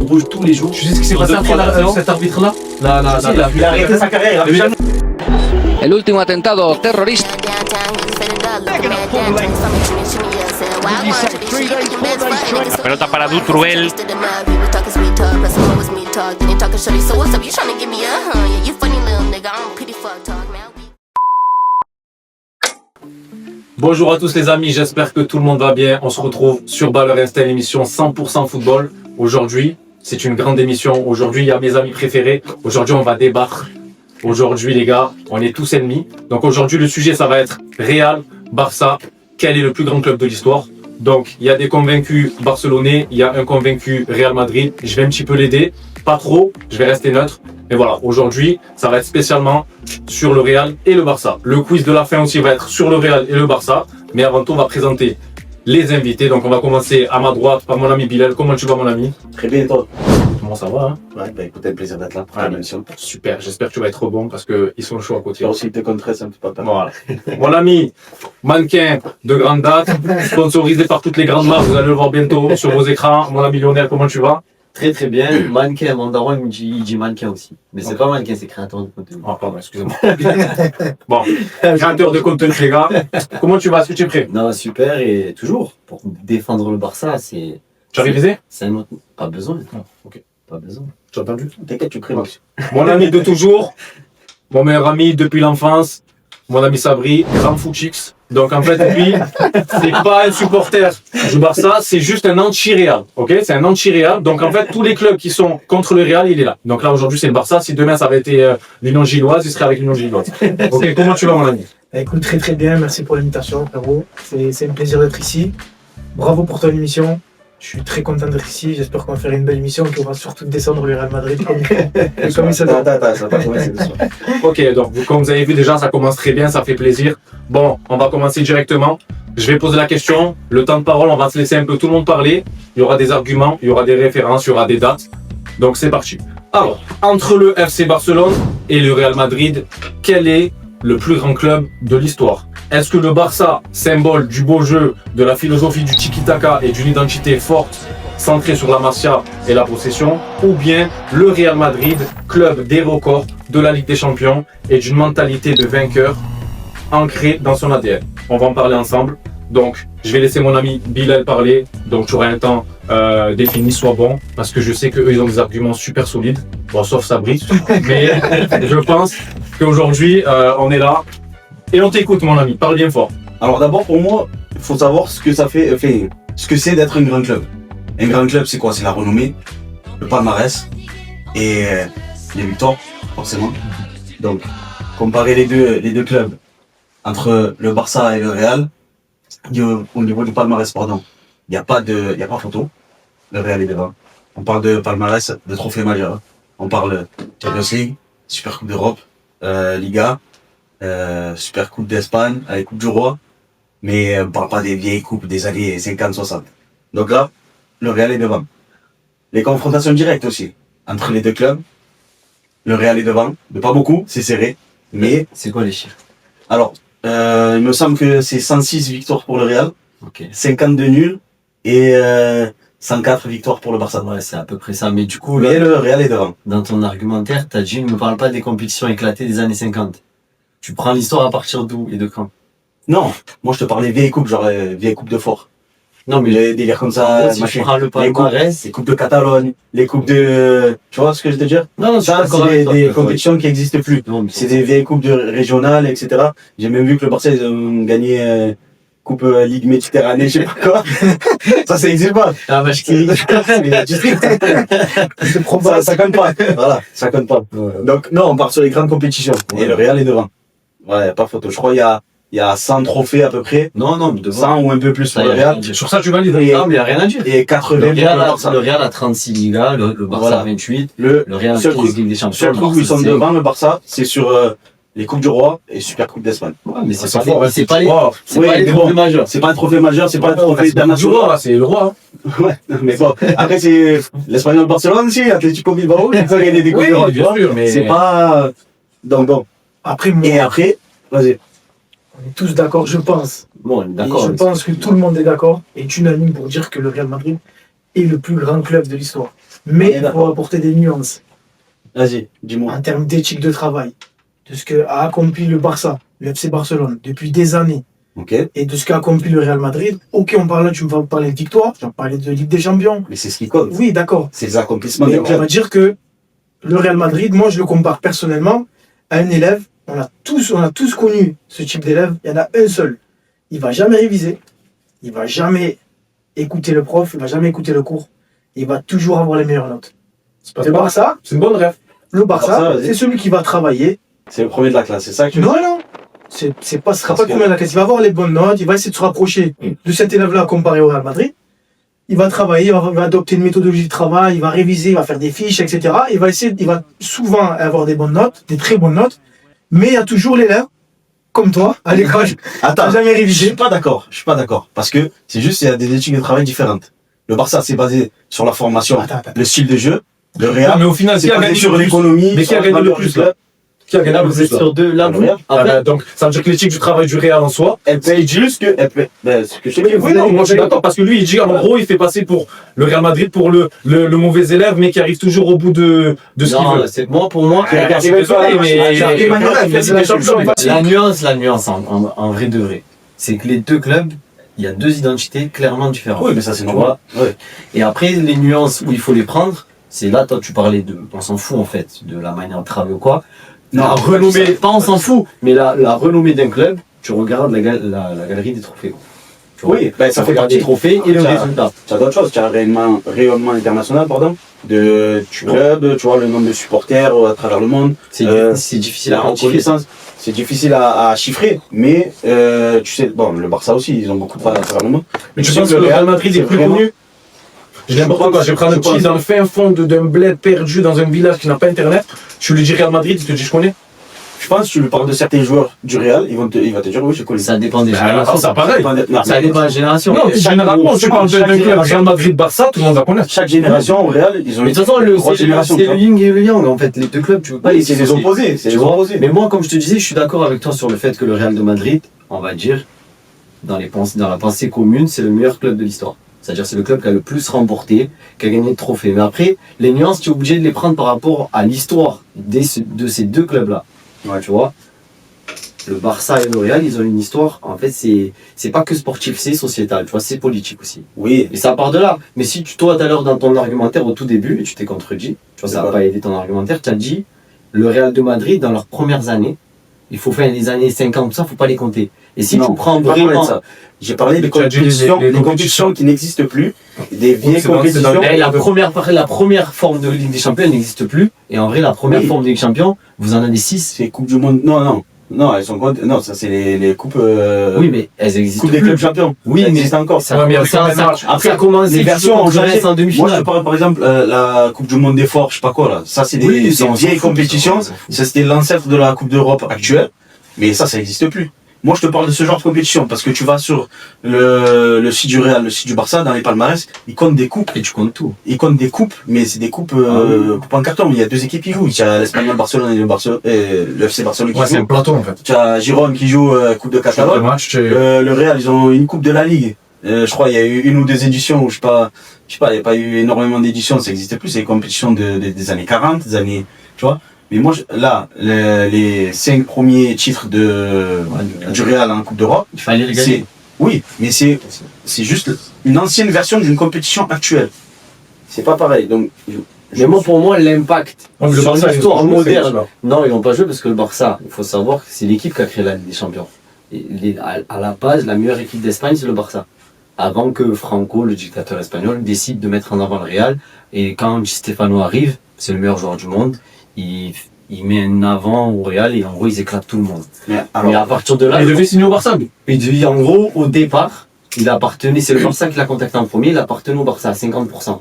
rouge tous les jours. Tu sais ce qui s'est passé après cet arbitre-là? Il a arrêté sa carrière. El último atentado terrorista. La pelota para Dutruel. Bonjour à tous les amis, j'espère que tout le monde va bien. On se retrouve sur Baller Instinct, l'émission 100% football. Aujourd'hui, c'est une grande émission. Aujourd'hui, il y a mes amis préférés. Aujourd'hui, on va débattre. Aujourd'hui, les gars, on est tous ennemis. Donc aujourd'hui, le sujet, ça va être Real, Barça. Quel est le plus grand club de l'histoire? Donc, il y a des convaincus barcelonais, il y a un convaincu Real Madrid. Je vais un petit peu l'aider. Pas trop, je vais rester neutre. Et voilà, aujourd'hui, ça va être spécialement sur le Real et le Barça. Le quiz de la fin aussi va être sur le Real et le Barça. Mais avant tout, on va présenter les invités. Donc, on va commencer à ma droite par mon ami Bilal. Comment tu vas, mon ami? Très bien, et toi? Comment ça va, hein? Ouais, bah écoute, un plaisir d'être là pour la émission. Super, j'espère que tu vas être bon parce qu'ils sont chauds à côté. Toi aussi, t'es contre ça me fait pas peur. Voilà. Mon ami, mannequin de grande date, sponsorisé par toutes les grandes marques, vous allez le voir bientôt sur vos écrans. Mon ami Lionel, comment tu vas? Très très bien, mannequin, mon daron il dit mannequin aussi. Mais c'est pas mannequin, c'est créateur de contenu. Ah pardon, excusez-moi. Bon, créateur de contenu les gars, comment tu vas? Est-ce que tu es prêt? Non, super, et toujours, pour défendre le Barça, c'est... Tu as révisé? C'est un autre... Pas besoin. Non, ok. Pas besoin. Tu as entendu? T'inquiète, tu crées Max. Mon ami de toujours, mon meilleur ami depuis l'enfance, mon ami Sabri, grand footix. Donc en fait, lui, c'est pas un supporter du Barça, c'est juste un anti-Real. Ok, c'est un anti-Real. Donc en fait, tous les clubs qui sont contre le Real, il est là. Donc là aujourd'hui, c'est le Barça. Si demain ça avait été l'Union Gilloise, il serait avec l'Union Gilloise. Ok, comment tu vas, mon ami? Écoute, très très bien, merci pour l'invitation, frérot. C'est un plaisir d'être ici. Bravo pour ton émission. Je suis très content d'être ici. J'espère qu'on va faire une belle émission qui va surtout descendre le Real Madrid comme il se doit. Attends, ça va pas commencer de suite. Ok, donc comme vous avez vu déjà, ça commence très bien, ça fait plaisir. Bon, on va commencer directement. Je vais poser la question. Le temps de parole, on va se laisser un peu tout le monde parler. Il y aura des arguments, il y aura des références, il y aura des dates. Donc c'est parti. Alors, entre le FC Barcelone et le Real Madrid, quel est le plus grand club de l'histoire? Est-ce que le Barça, symbole du beau jeu, de la philosophie du tiki-taka et d'une identité forte, centrée sur la Masia et la possession, ou bien le Real Madrid, club des records de la Ligue des Champions et d'une mentalité de vainqueur ancrée dans son ADN? On va en parler ensemble. Donc, je vais laisser mon ami Bilal parler. Donc, tu auras un temps défini, soit bon, parce que je sais qu'eux, ils ont des arguments super solides. Bon, sauf Sabri. Mais je pense qu'aujourd'hui, on est là. Et on t'écoute, mon ami. Parle bien fort. Alors d'abord, pour moi, il faut savoir ce que ça fait, ce que c'est d'être un grand club. Un grand club, c'est quoi? C'est la renommée, le palmarès et les victoires, forcément. Donc, comparer les deux clubs entre le Barça et le Real, au niveau du palmarès, pardon, il n'y a pas photo. Le Real est devant. On parle de palmarès, de trophées majeurs. On parle Champions League, Super Coupe d'Europe, Liga. Super Coupe d'Espagne avec Coupe du Roi, mais on parle pas des vieilles coupes des années 50-60. Donc là, le Real est devant. Les confrontations directes aussi entre les deux clubs, le Real est devant, mais pas beaucoup, c'est serré. Mais C'est quoi les chiffres? alors, il me semble que c'est 106 victoires pour le Real, Ok. 52 nuls et 104 victoires pour le Barça. Ouais, c'est à peu près ça. Mais du coup, Mais là, le Real est devant. dans ton argumentaire, t'as dit, ne me parle pas des compétitions éclatées des années 50. Tu prends l'histoire à partir d'où et de quand? Non, moi je te parlais vieilles coupes, genre vieilles coupes de fort. Non, mais Les délires comme en ça, gros, si tu machin. prends le Les coupes, palmarès... les coupes de Catalogne, les coupes de... Tu vois ce que je veux te dire? Non, je suis Ça, d'accord c'est avec toi. des compétitions qui n'existent plus. Non, mais C'est des vieilles coupes régionales, etc. J'ai même vu que le Barça, ils ont gagné Coupe Ligue Méditerranée, je sais pas quoi. Ça n'existe pas. Ah, vache qui rit. Mais du strict. Ça compte pas. Voilà, ça compte pas. Donc, non, on part sur les grandes compétitions. Et le Real est devant. Ouais, pas photo. Je crois qu'il y a 100 trophées à peu près. Non, mais devant. 100 ou un peu plus Ça, pour le y a rien Real. à dire. Sur ça, tu valides. Et, Non, mais il n'y a rien à dire. et 80 Le pour le Barça. Real a 36 Ligas, le Barça Voilà. a 28, Le le Real a seul 15 truc, Ligue des Champions. seul truc où ils sont devant le Barça, c'est sur les Coupes du Roi et Super Coupe d'Espagne. Ouais, mais Ça c'est fort, pas ouais, c'est pas les Oh, c'est oui, pas les mais trophées bon. majeurs. C'est pas un trophée majeur, c'est pas un trophée c'est pas du international. roi, là, c'est le roi. Ouais, mais bon. Après, c'est l'Espagnol Barcelone aussi, Atlético Bilbao, ils ont gagné des Coupes Oui, du Roi, tu bien vois. sûr, mais C'est pas. Donc bon. Après, moi, Et après, vas-y. on est tous d'accord, je pense. Bon, Et d'accord. je pense que tout le monde est d'accord et est unanime pour dire que le Real Madrid est le plus grand club de l'histoire. On Mais est il faut d'accord. apporter des nuances Vas-y, dis-moi. en termes d'éthique de travail, de ce qu'a accompli le Barça, le FC Barcelone, depuis des années, Ok. et de ce qu'a accompli le Real Madrid. Ok, tu me vas parler de victoire, tu vas parler de Ligue des Champions. Mais c'est ce qui compte. Oui, d'accord. C'est les accomplissements Mais du on club. va dire que le Real Madrid, moi je le compare personnellement à un élève. On a tous connu ce type d'élève. Il y en a un seul. Il va jamais réviser. Il va jamais écouter le prof. Il va jamais écouter le cours. Il va toujours avoir les meilleures notes. C'est pas Le Barça, C'est une bonne rêve. le Barça, Barça, vas-y. c'est celui qui va travailler. C'est le premier de la classe, c'est ça que tu veux Non, dire? non. Ce sera Parce pas que- le premier de la classe. Il va avoir les bonnes notes. Il va essayer de se rapprocher de cet élève-là comparé au Real Madrid. Il va travailler, il va adopter une méthodologie de travail, il va réviser, il va faire des fiches, etc. Il va souvent avoir des bonnes notes, des très bonnes notes. Mais il y a toujours l'élève, comme toi, à l'école, qui Attends, n'a jamais je révisé. suis pas d'accord. Je suis pas d'accord. Parce que c'est juste, il y a des éthiques de travail différentes. Le Barça, c'est basé sur la formation, Attends. le style de jeu. Le Non, Real, mais au final, qui c'est a basé gagné sur le plus l'économie. Mais qui a sur gagné la le valeur plus, du club. Qui a gagné Là, le vous plus êtes là sur deux. Là, Le vous, Real. Ah après, bah, donc, ça veut dire que l'éthique du travail du Real en soi. Elle paye plus que. Elle paye. Ben, ce que je te dis, Oui, non, moi je suis d'accord parce que lui, il dit en gros, il fait passer pour le Real Madrid pour le mauvais élève, mais qui arrive toujours au bout de ce qu'il non, veut. c'est pour moi. Je suis désolé, mais La nuance en vrai de vrai, c'est que les deux clubs, il y a deux identités clairement différentes. Oui, mais ça, c'est Tu normal. Ouais. Et après, les nuances où il faut les prendre, c'est là, toi, tu parlais de, on s'en fout en fait, de la manière de travailler ou quoi. Non, La renommée, pas on s'en fout, mais la renommée d'un club, tu regardes la galerie des trophées. Tu vois. Oui, ben, ça fait Regarde les partie. trophées et le Ça- résultat. Tu as d'autres choses. Tu as un rayonnement international, pardon, du club, tu vois, le nombre de supporters à travers le monde. C'est difficile à La rencontrer. reconnaissance, c'est difficile à chiffrer, mais tu sais, bon, le Barça aussi, ils ont beaucoup de fans à travers le monde. Mais tu sais penses que le Real Madrid est plus vraiment- connu? J'ai n'importe quoi, je prends un je petit pense- dans le fin fond d'un bled perdu dans un village qui n'a pas internet, tu lui dis Real Madrid, il te dit je connais. Je pense que tu lui parles de certains joueurs du Real, il va te dire oui, je connais. Ça dépend des Ah, générations. c'est pareil. Non, Ça dépend des générations. Non, généralement, tu parles d'un club Real Madrid-Barça, tout le monde la connaît. Chaque génération au Real, ils ont Mais de toute façon, grosse génération. c'est le yin et le yang. En fait, les deux clubs, tu peux pas Oui, les c'est des dissocier. opposés, c'est Tu des vois. opposés. Mais moi, comme je te disais, je suis d'accord avec toi sur le fait que le Real de Madrid, on va dire, dans la pensée commune, c'est le meilleur club de l'histoire. C'est-à-dire c'est le club qui a le plus remporté, qui a gagné de trophées. Mais après, les nuances, tu es obligé de les prendre par rapport à l'histoire de ces deux clubs-là. Ouais. Tu vois. Le Barça et le Real, ils ont une histoire. En fait, c'est pas que sportif, c'est sociétal. Tu vois, c'est politique aussi. Oui, Et ça part de là. Mais si toi, tout à l'heure, dans ton argumentaire au tout début, et tu t'es contredit, tu vois, ça n'a D'accord. pas aidé ton argumentaire, tu as dit, le Real de Madrid, dans leurs premières années, il faut faire les années 50, tout ça, faut pas les compter. Et si non, tu prends j'ai pas parlé de vraiment, ça. J'ai parlé des Tu as dit compétitions, les des compétitions qui n'existent plus, des vieilles c'est dans compétitions. les- eh, la première forme de Ligue des Champions, elle n'existe plus. Et en vrai, la première Oui. forme de Ligue des Champions, vous en avez 6. C'est Coupe du Monde. Non, elles sont comptes. Non, ça c'est les coupes. Oui, mais elles existent Coupe des plus. clubs champions. Oui, ça mais existe encore. ça, Ouais, mais avec ça, combien de ça- matchs après, ça a commencé, Les versions ont changé. en Moi, je demi-finale. te parle par exemple la Coupe du Monde des forts, je sais pas quoi là. Ça, c'est des, Oui, des ça, on s'en vieilles fout, compétitions. ça, on s'en fout. Ça, c'était l'ancêtre de la Coupe d'Europe actuelle. Mais ça n'existe plus. Moi, je te parle de ce genre de compétition parce que tu vas sur le site du Real, le site du Barça, dans les palmarès, ils comptent des coupes. Et tu comptes tout. Ils comptent des coupes, mais c'est des coupes, coupes en carton. Il y a deux équipes qui jouent. Il y a l'Espagnol Barcelone et le FC Barcelone qui Ouais, c'est un jouent. plateau en fait. Tu as Girone qui joue Coupe de Le Catalogne. match, Le Real, ils ont une coupe de la Ligue. Je crois il y a eu une ou deux éditions où je sais pas, il n'y a pas eu énormément d'éditions, ça n'existait plus. C'est des compétitions des années 40, des années, tu vois. Mais moi, les 5 premiers titres du Real en Coupe d'Europe, Il fallait les gagner. oui, mais c'est juste une ancienne version d'une compétition actuelle. C'est pas pareil. Donc, Mais moi, pour moi, l'impact Ouais, mais le sur Barça, l'histoire ils ont joué, c'est moderne. ça. Non, ils n'ont pas joué parce que le Barça, il faut savoir que c'est l'équipe qui a créé la Ligue des Champions. Et à la base, la meilleure équipe d'Espagne, c'est le Barça. Avant que Franco, le dictateur espagnol, décide de mettre en avant le Real. Et quand Di Stefano arrive, c'est le meilleur joueur du monde, il met un avant au Real et en gros, ils éclatent tout le monde. mais Mais à partir de là, Il devait signer au Barça, lui. en gros, au départ, il appartenait, c'est le Barça qui l'a contacté en premier, il appartenait au Barça à 50%.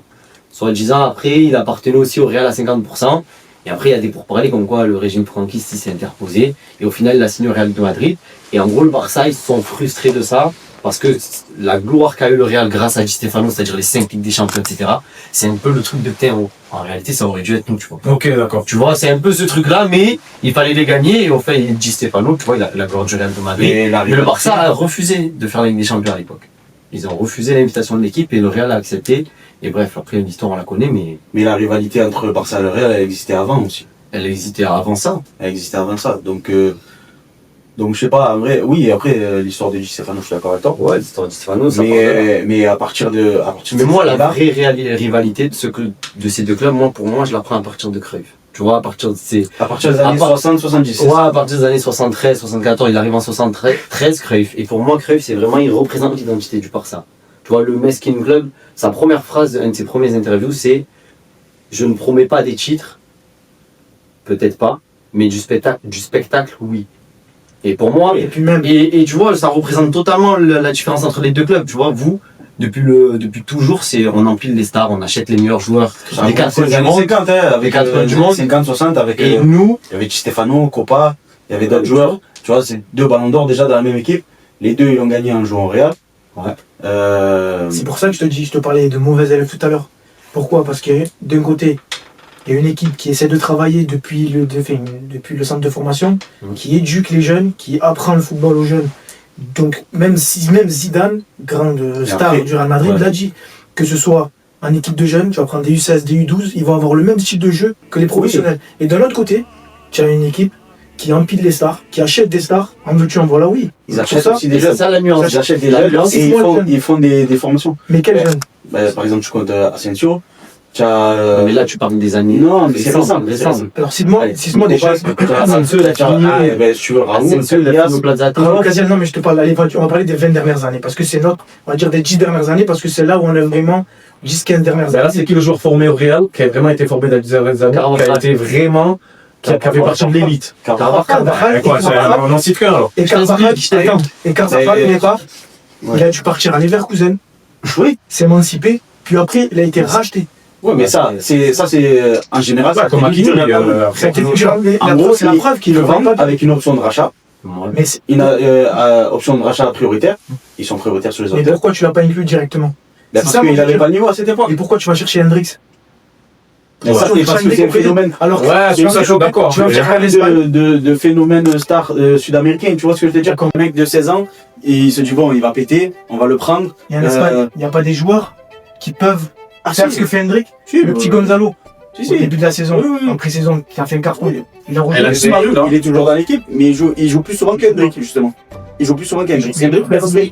Soit disant, après, il appartenait aussi au Real à 50%. Et après, il y a des pourparlers comme quoi le régime franquiste il s'est interposé. Et au final, il a signé au Real de Madrid. Et en gros, le Barça, ils se sont frustrés de ça. Parce que la gloire qu'a eu le Real grâce à Di Stefano, c'est-à-dire les 5 Ligues des Champions, etc., c'est un peu le truc de terreau. En réalité, ça aurait dû être nous, tu vois. Ok, d'accord. Tu vois, c'est un peu ce truc-là, mais il fallait les gagner. Et au fait, Di Stefano, tu vois, il a la gloire du Real de Madrid. Mais Mais le Barça a refusé de faire la Ligue des Champions à l'époque. Ils ont refusé l'invitation de l'équipe et le Real a accepté. Et bref, après l'histoire on la connaît, mais la rivalité entre le Barça et le Real, elle existait avant aussi. elle existait avant ça. Elle existait avant ça. Donc je sais pas, en vrai, oui, après, l'histoire de Di Stefano, je suis d'accord avec toi. Ouais, l'histoire de Stefano, ça Mais à partir de Mais moi, la là, vraie rivalité de ces deux clubs, pour moi, je la prends à partir de Cruyff. Tu vois, à partir de ces... à partir des années 60-70. Ouais, à partir des années 73, 74, il arrive en 73, Cruyff. Et pour moi, Cruyff, c'est vraiment, il représente l'identité du Barça. Tu vois, le Meskin Club, sa première phrase, une de ses premières interviews, c'est « Je ne promets pas des titres, peut-être pas, mais du spectacle, oui. » Et pour moi, Et puis même, et tu vois, ça représente totalement la différence entre les deux clubs. Tu vois, vous, depuis toujours, on empile les stars, on achète les meilleurs joueurs. Les 4 des années 50, avec 4 du monde. 50-60, avec Et nous, il y avait Di Stefano, Copa, il y avait d'autres joueurs. Tu vois, c'est 2 ballons d'or déjà dans la même équipe. Les 2, ils ont gagné en jouant au Real. Ouais. c'est pour ça que je te parlais de mauvais élèves tout à l'heure. Pourquoi? Parce que d'un côté, il y a une équipe qui essaie de travailler depuis le centre de formation, qui éduque les jeunes, qui apprend le football aux jeunes. Donc même Zidane, grande star après, du Real Madrid, ouais. l'a dit, que ce soit en équipe de jeunes, tu vas prendre des U16, des U12, ils vont avoir le même style de jeu que les professionnels. Et d'un autre côté, tu as une équipe qui empile les stars, qui achète des stars, en veux-tu, en voilà, oui. Ils achètent ça, aussi des c'est jeunes. ça la nuance. Ils achètent des La jeunes nuance, et moi, ils font des formations. Mais quels jeunes? Par exemple, tu comptes Asensio. Tu as. Mais là, tu parles des années. Non, mais c'est récent. Alors cite-moi des choses. Asensio, il a fini. Si tu veux, Raoul, Asensio, il a fini au Plaza Raoul Casillas, non mais je te parle, allez, on va parler des 20 dernières années, parce que c'est on va dire des 10 dernières années, parce que c'est là où on a vraiment 10-15 dernières Ben là, années. c'est qui le joueur formé au Real, qui a vraiment été formé dans les 10 dernières années, qui a été vraiment, qui a fait partie de l'élite. Carvajal, Quoi, on en cite qu'un alors. et Carvajal, il n'est pas. Ouais. Il a dû partir à Leverkusen, Oui. s'émanciper, puis après il a été racheté. Ouais, mais ça, c'est en général, Ouais, comme Hakimi, Ça a été En gros, c'est la preuve qu'il le le vend vendent pas. avec une option de rachat. Mais, c'est- Une option de rachat prioritaire. Ils sont prioritaires sur les mais autres. pourquoi tu l'as pas inclus directement? Ben, c'est parce ça, moi, qu'il je n'avait veux pas le niveau à cette époque. Et pourquoi tu vas chercher Hendrix? Mais ça, c'est parce que c'est un phénomène. Alors, Ouais, tu c'est vas ça, je suis d'accord. Tu vas chercher à l'Espagne. de phénomène star sud-américain. Tu vois ce que je veux dire? Comme un mec de 16 ans, il se dit bon, il va péter, on va le prendre. Et en Espagne, il n'y a pas des joueurs qui peuvent faire ce que fait Hendrix? Le petit Gonzalo, Si, au début de la saison, Oui, oui. en pré-saison, qui a fait un carton. Il a Elle a rejoint. disparu, là. Il est toujours dans l'équipe, mais il joue plus souvent qu'Hendrick, justement. Il joue plus souvent qu'Hendrick.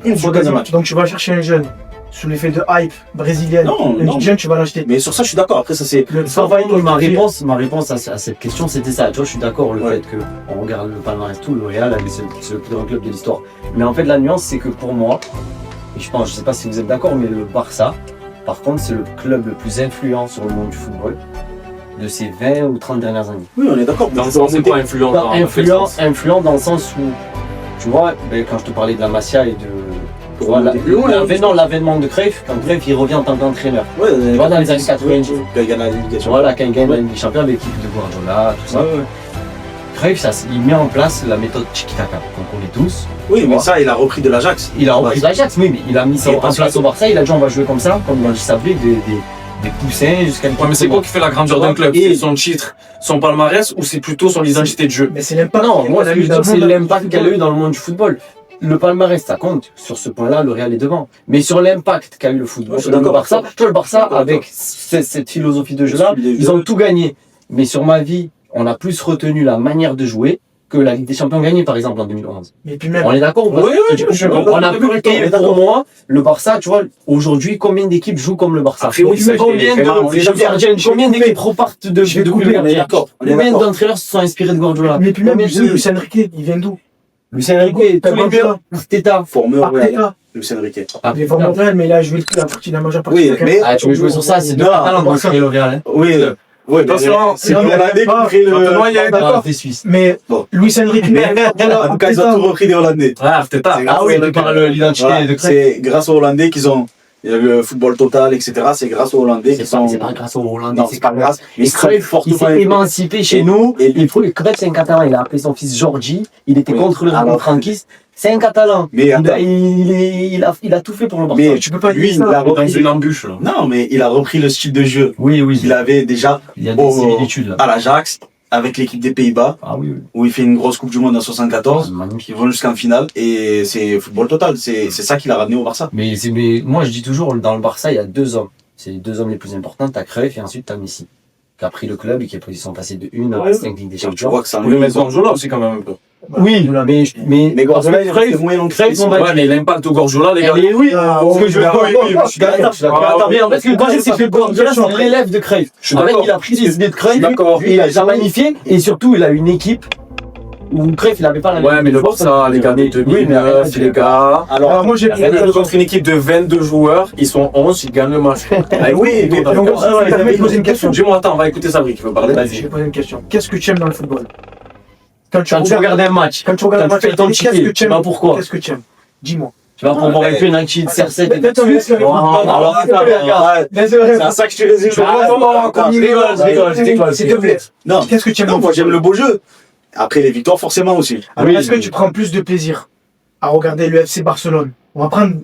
Une fois dans un match. Donc tu vas chercher un jeune sous l'effet de hype brésilienne. Non. Un jeune, tu vas l'acheter. Mais sur ça, je suis d'accord. Après, ça, c'est. Ma réponse à cette question, c'était ça. Tu vois, je suis d'accord, le Ouais. fait qu'on regarde le palmarès, tout, le Real, c'est le plus grand club de l'histoire. Mais en fait, la nuance, c'est que pour moi, et je sais pas si vous êtes d'accord, mais le Barça, par contre, c'est le club le plus influent sur le monde du football de ces 20 ou 30 dernières années. Oui, on est d'accord. Dans le sens, c'est quoi influent dans Influent dans le sens où, tu vois, quand je te parlais de la Masia et de. Tu vois, l'avènement de Cruyff, quand Cruyff il revient en tant qu'entraîneur. Ouais, Tu vois, dans les années 90. Quand il gagne la navigation. Voilà, quand il gagne la Ligue des Champions avec l'équipe de Guardiola, tout ça. Cruyff, il met en place la méthode Tiki-Taka, qu'on connaît tous. Oui, mais ça, il a repris de l'Ajax. Il a repris l'Ajax, oui, mais il a mis ça Et en parce place que- au Barça, il a dit on va jouer comme ça, comme il a dit s'appeler, des poussins jusqu'à Ouais, mais c'est quoi qui fait la grandeur d'un club? Et- C'est son titre, son palmarès, ou c'est plutôt son identité de jeu? Mais c'est l'impact. Non, moi, qu'il a ce que eu je dans dis, le c'est monde l'impact du qu'elle a eu football. dans le monde du football. Le palmarès, ça compte. Sur ce point-là, le Real est devant. Mais sur l'impact qu'a eu le football, Ouais, je suis le d'accord. Barça, tu vois, le Barça, D'accord. avec cette philosophie de jeu-là, ils ont tout gagné. Mais sur ma vie, on a plus retenu la manière de jouer que la Ligue des Champions gagnée, par exemple, en 2011. Mais puis même, On est d'accord ou pas? Oui, je suis d'accord. On a plus gagné. Pour moi, le Barça, tu vois, aujourd'hui, combien d'équipes jouent comme le Barça? Après, oui, ça, Combien d'équipes repartent de Je vais te couper, couper on est d'accord. Combien d'entraîneurs se sont inspirés de Guardiola? mais puis même, Combien de- Luis Enrique, il vient d'où? Lucien Enrique, tous les gars, Arteta. Formé au Real. Arteta. Lucien Enrique. Il est formé au Real, mais là, je vais la partie de la majeure partie. Oui, de la mais. Ah, tu veux jouer sur ça, c'est deux Non, talents pour créer le Real. Oui, oui, Attention, c'est le Hollandais qui a pris le. D'accord, t'es suisse. Mais Bon. Luis Enrique, Mais en tout cas, ils ont tout repris des Hollandais. Ouais, Arteta. C'est grâce Ah oui, à- tu parles de l'identité Voilà, de Cruyff. c'est grâce aux Hollandais qu'ils ont le football total, etc. C'est grâce aux Hollandais qu'ils sont. C'est pas grâce aux Hollandais, Non, c'est pas grâce. Et Ils sont Cruyff, il fortement s'est émancipé chez nous. Et Il faut, Cruyff, c'est un Catalan. Il a appelé son fils Georgi. Il était Oui. contre le régime Alors- franquiste. C'est un Catalan. Mais attends. Il a tout fait pour le Barça. Mais tu peux pas lui, dire il ça. a Dans repris. une embûche, là. Non, mais il a repris le style de jeu Oui, qu'il avait déjà Il y a des au- similitudes là. à l'Ajax avec l'équipe des Pays-Bas, Ah oui, oui. où il fait une grosse Coupe du Monde en 74. Magnifique. Ils vont jusqu'en finale et c'est football total. C'est ça qui l'a ramené au Barça. Mais moi, je dis toujours, dans le Barça, il y a 2 hommes. C'est les 2 hommes les plus importants. T'as Cruyff et ensuite t'as Messi, qui a pris le club et qui est sont passés de 1 à 5 Ligues des Tu Champions. vois que ça Vous pouvez mettre Guardiola aussi quand même un peu. Oui, mais Guardiola, il Cruyff, reste moyen long Cruyff, on va Ouais, dire. mais l'impact au Guardiola, les gars. Elle est- oui, parce que je suis d'accord. Attends, mais en fait, ce que le Barça, c'est que Guardiola, c'est l'élève de Cruyff. Je suis En fait, d'accord. il a pris les idées de Cruyff, D'accord. il a magnifié, et surtout, il a une équipe où Cruyff, il avait pas la même. Ouais, mais le Barça, les gars, de 2009, les gars. Alors moi j'ai Rennes contre une équipe de 22 joueurs, ils sont 11, ils gagnent le match. Oui, mais je vais poser une question. Dis-moi, attends, on va écouter Sabri qui veut parler. Je vais poser une question. Qu'est-ce que tu aimes dans le football? Quand tu regardes un match, Quand tu regardes un quand match, tu fais ton qu'est-ce ticket, que tu aimes? bah pourquoi? Qu'est-ce que tu aimes? Dis-moi. Tu vas pour voir un peu United, CR7 et Attends, laisse-le arrête. C'est à ça que je te résume. je rigole. S'il te plaît. Non, Qu'est-ce que tu aimes? non, moi j'aime le beau jeu. Après les victoires, forcément aussi. Alors, Oui, est-ce que tu prends plus de plaisir à regarder le FC Barcelone? On va prendre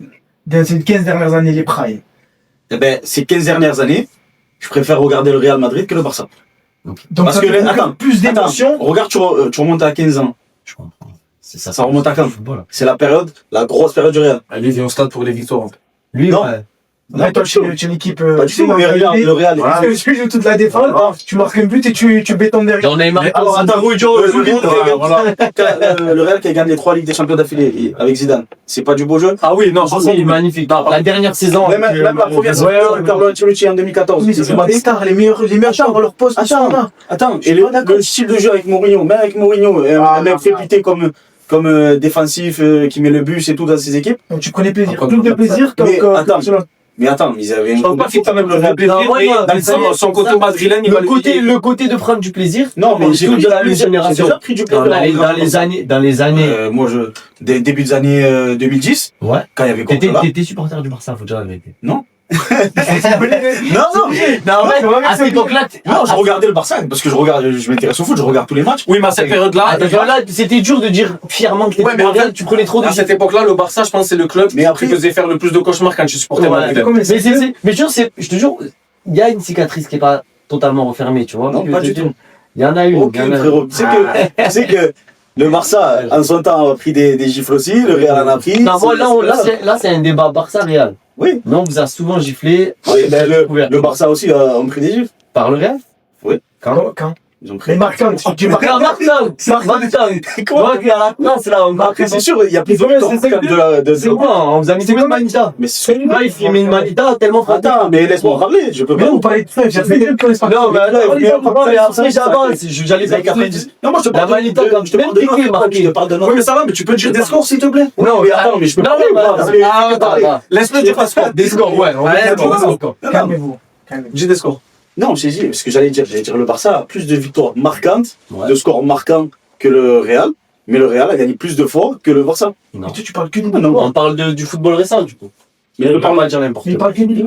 dans ces 15 dernières années les primes. Eh ben, ces 15 dernières années, je préfère regarder le Real Madrid que le Barça. Donc Parce ça que, te procure attends, plus d'émotions. Regarde, tu remontes à 15 ans. Je comprends. C'est ça. Ça remonte à quand? Football. C'est la période, la grosse période du Real. Allez, viens au stade pour les victoires. Lui, Non. ouais. Ouais, toi, tu es une équipe. Pas du tout, mais regarde, le Real. Tu joues toute la défense, tu marques un but et tu bétonnes derrière. J'en ai marre. Alors, attends, Voilà. le Real qui a gagné les 3 Ligues des Champions d'affilée avec Zidane. C'est pas du beau jeu? Ah oui, non, C'est magnifique. La dernière saison. Même la première saison, Carlo Ancelotti en 2014. Mais c'est pas des stars, les meilleurs joueurs à leur poste. Attends, et le style de jeu avec Mourinho, même avec Mourinho, un mec fait buter comme défensif, qui met le bus et tout dans ses équipes. Donc tu prenais plaisir. Après, Plus de plaisir mais que attends. Barcelone. Mais attends, ils avaient Je pense pas qu'il quand même le Real plaisir, Non, mais moi, dans son côté madrilène, il va Le côté de prendre du plaisir. Non, mais j'ai tout pris de la du même plaisir. génération. J'ai déjà pris du plaisir. Dans les années. Moi, début des années 2010, Ouais. quand il y avait Guardiola. T'étais supporter du Barça, faut dire la vérité. Non. Non, Non, Non, en fait, à cette époque-là, non, je regardais le Barça parce que je m'intéresse au foot, je regarde tous les matchs. Oui, mais à cette période-là, c'était dur de dire fièrement que Ouais, mais en fait, tu prenais trop de à cette époque-là, le Barça, je pense, c'est le club Mais après- qui faisait faire le plus de cauchemars quand tu supportais Ouais, Madrid. Mais je te jure, il y a une cicatrice qui est pas totalement refermée, tu vois. Non, parce que pas je du te dis, tout. Il y en a une. Aucune, frérot. Tu sais que le Barça, en son temps, a pris des gifles aussi, le Real en a pris. Non, moi, là, c'est un débat Barça-Real. Oui. Non, on vous a souvent giflé Oui, ben, le Barça aussi a pris des gifles. par le Real. Quand Ils ont pris. Mais marquant, tu marques. Moi, qui à la place, là, on marque. Après, c'est sûr, il y a plus de Ouais, temps c'est ça que- de C'est quoi? On vous a mis une manita. Mais c'est Là, il filmait une manita tellement frappée. Attends, mais laisse-moi parler, je peux Mais pas. on parlait de ça, j'ai fait une connaissance. Non, mais attends, mais après, j'avance. J'allais Les années faire 90. Non, moi je te La parle Manita, quand je te tu parle mets de le piqué, notre époque, marqué. je te parle de notre. Oui, mais ça va, mais tu peux dire des scores, s'il te plaît. Non, mais attends, mais je peux Non, pas. mais parce que- attends. Laisse-le dire des scores. Des scores, ouais. On va Ouais, dire des bon, scores. Calmez-vous. Dis des scores. Non, j'ai dit, ce que j'allais dire le Barça a plus de victoires marquantes, Ouais. de scores marquants que le Real, mais le Real a gagné plus de fois que le Barça. Non. Mais toi, tu parles que du Ah, non. On parle du football récent, du coup. Mais Je le parle pas de dire n'importe Il quoi. parle que du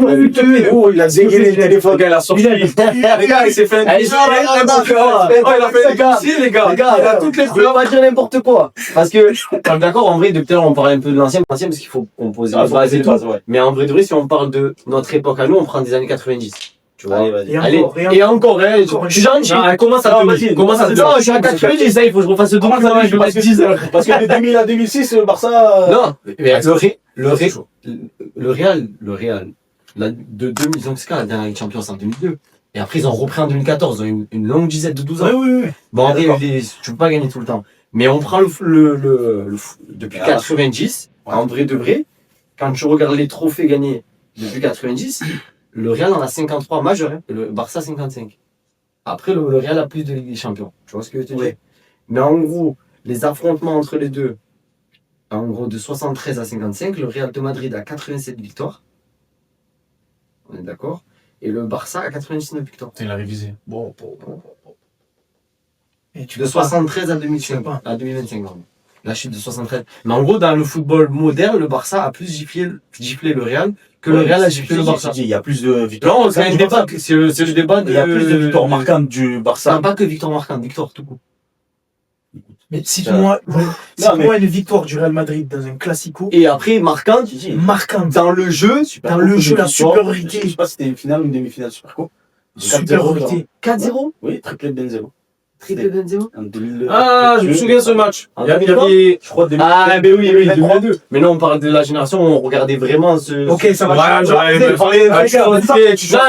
Oh, il a zégué les téléphones. Il a sorti. Les gars, il s'est fait. Allez, Il a fait. Si, les gars. Les gars, Il a toutes les on va pas dire n'importe quoi. Parce que, d'accord, en vrai, depuis tout à l'heure, on parlait un peu de l'ancien, parce qu'il faut composer les bases et tout. ouais. Mais en vrai de vrai, si on parle de notre époque à nous, on prend des années 90. Tu vois. Allez, vas-y. Et Et encore, hein, je suis gentil. Commence à Non, te vas-y. Commence à te Non, je suis à 90, ça, il faut que je refasse le Comment double, ça va, je vais parce mettre que- 10 heures. Parce que de 2000 à 2006, le Barça. Non, mais le Real, de 2000, ils ont c'est quand la dernière Ligue Champions en 2002. Et après, ils ont repris en 2014, ils ont eu une longue dizaine de 12 ans. oui. Bon, en vrai, D'accord. tu peux pas gagner tout le temps. Mais on prend depuis Ah. 90, en vrai de vrai, quand tu regardes les trophées gagnés depuis 90, le Real en a 53 majeurs, hein, et le Barça 55. Après, le Real a plus de Ligue des Champions. Tu vois ce que je veux te dire? Oui. Mais en gros, les affrontements entre les deux, en gros, de 73 à 55, le Real de Madrid a 87 victoires. On est d'accord? Et le Barça a 99 victoires. Il a révisé. Et tu De peux pas. 73 à Tu 2005. peux pas. À 2025, pardon. La chute de 73. Mais en gros, dans le football moderne, le Barça a plus giflé le Real que le Real a giflé le Barça. Il y a plus de victoires. Non, c'est un débat. C'est le débat de. Il y a plus de victoires marquantes du Barça. Non, pas que victoire marquante, victoire tout court. Mais cite-moi une victoire du Real Madrid dans un classico Et après, marquante, marquante. dans le jeu, Dans le jeu, la Je sais supériorité. pas si c'était une finale ou une demi-finale Super Coupe. Supériorité. 4-0. Oui, triplé de Benzema. Triplé Benzema. En 2000. Ah, je me souviens de ce match. En Il y avait, 2003, je crois, 2000. Ah, mais oui, 2002. Mais non, on parle de la génération où on regardait vraiment ce. Ok, ça va. Ouais, j'aurais aimé. Non,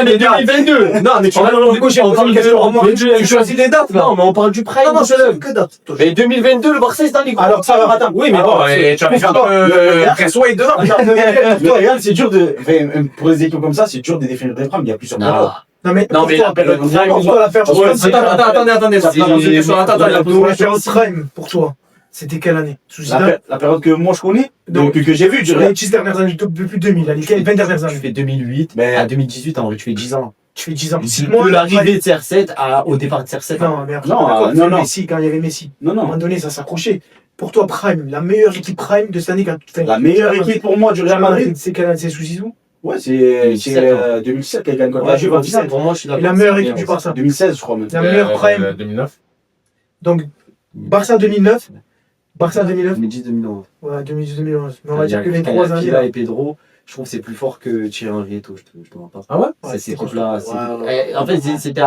mais 2022. Non, mais tu On parle de. tu choisis des dates, là. Non, mais on parle du prime. Non, c'est que date. Mais 2022, le Barça est dans les coups. Alors, ça va, attends. Oui, mais bon, tu vas faire un peu Pressois et dedans. Le Real, c'est dur de. Enfin, pour les équipes comme ça, c'est dur de définir des primes. Il y a plusieurs périodes. Non, mais Non, mais la période prime. pour toi, la période prime, c'est- Attendez. la période prime, pour toi, c'était quelle année? Sous Zidane? La période que moi je connais, Donc, que j'ai vue, je Les dirais. 10 dernières années, depuis 2000, les 20 dernières Tu années. fais 2008 Mais- à 2018, en vrai, tu fais 10 ans. Tu fais 10 ans. De l'arrivée de CR7 au départ de CR7. Non, mais après, Non, d'accord, non. Messi, quand il y avait Messi. Non, À un moment non. donné, ça s'accrochait. Pour toi, Prime, la meilleure équipe Prime de cette année, quand tu fais. La meilleure équipe pour moi du Real Madrid, c'est quelle année? C'est sous Zizou? ouais, c'est 2017 qu'elle gagne contre la Ouais, Juve en finale. pour moi, je suis Et d'accord. la meilleure équipe du Barça. 2016, je crois même. La meilleure Prime. 2009. Donc, Barça 2009. Barça 2009. 2010-2011. Ouais, 2010-2011. Mais on va dire que les 3 années. Pila et Pedro, je trouve que c'est plus fort que Thierry Henry et tout, je te mens pas. Ah ouais? Ouais, Ces couples-là. ouais. En fait, c'était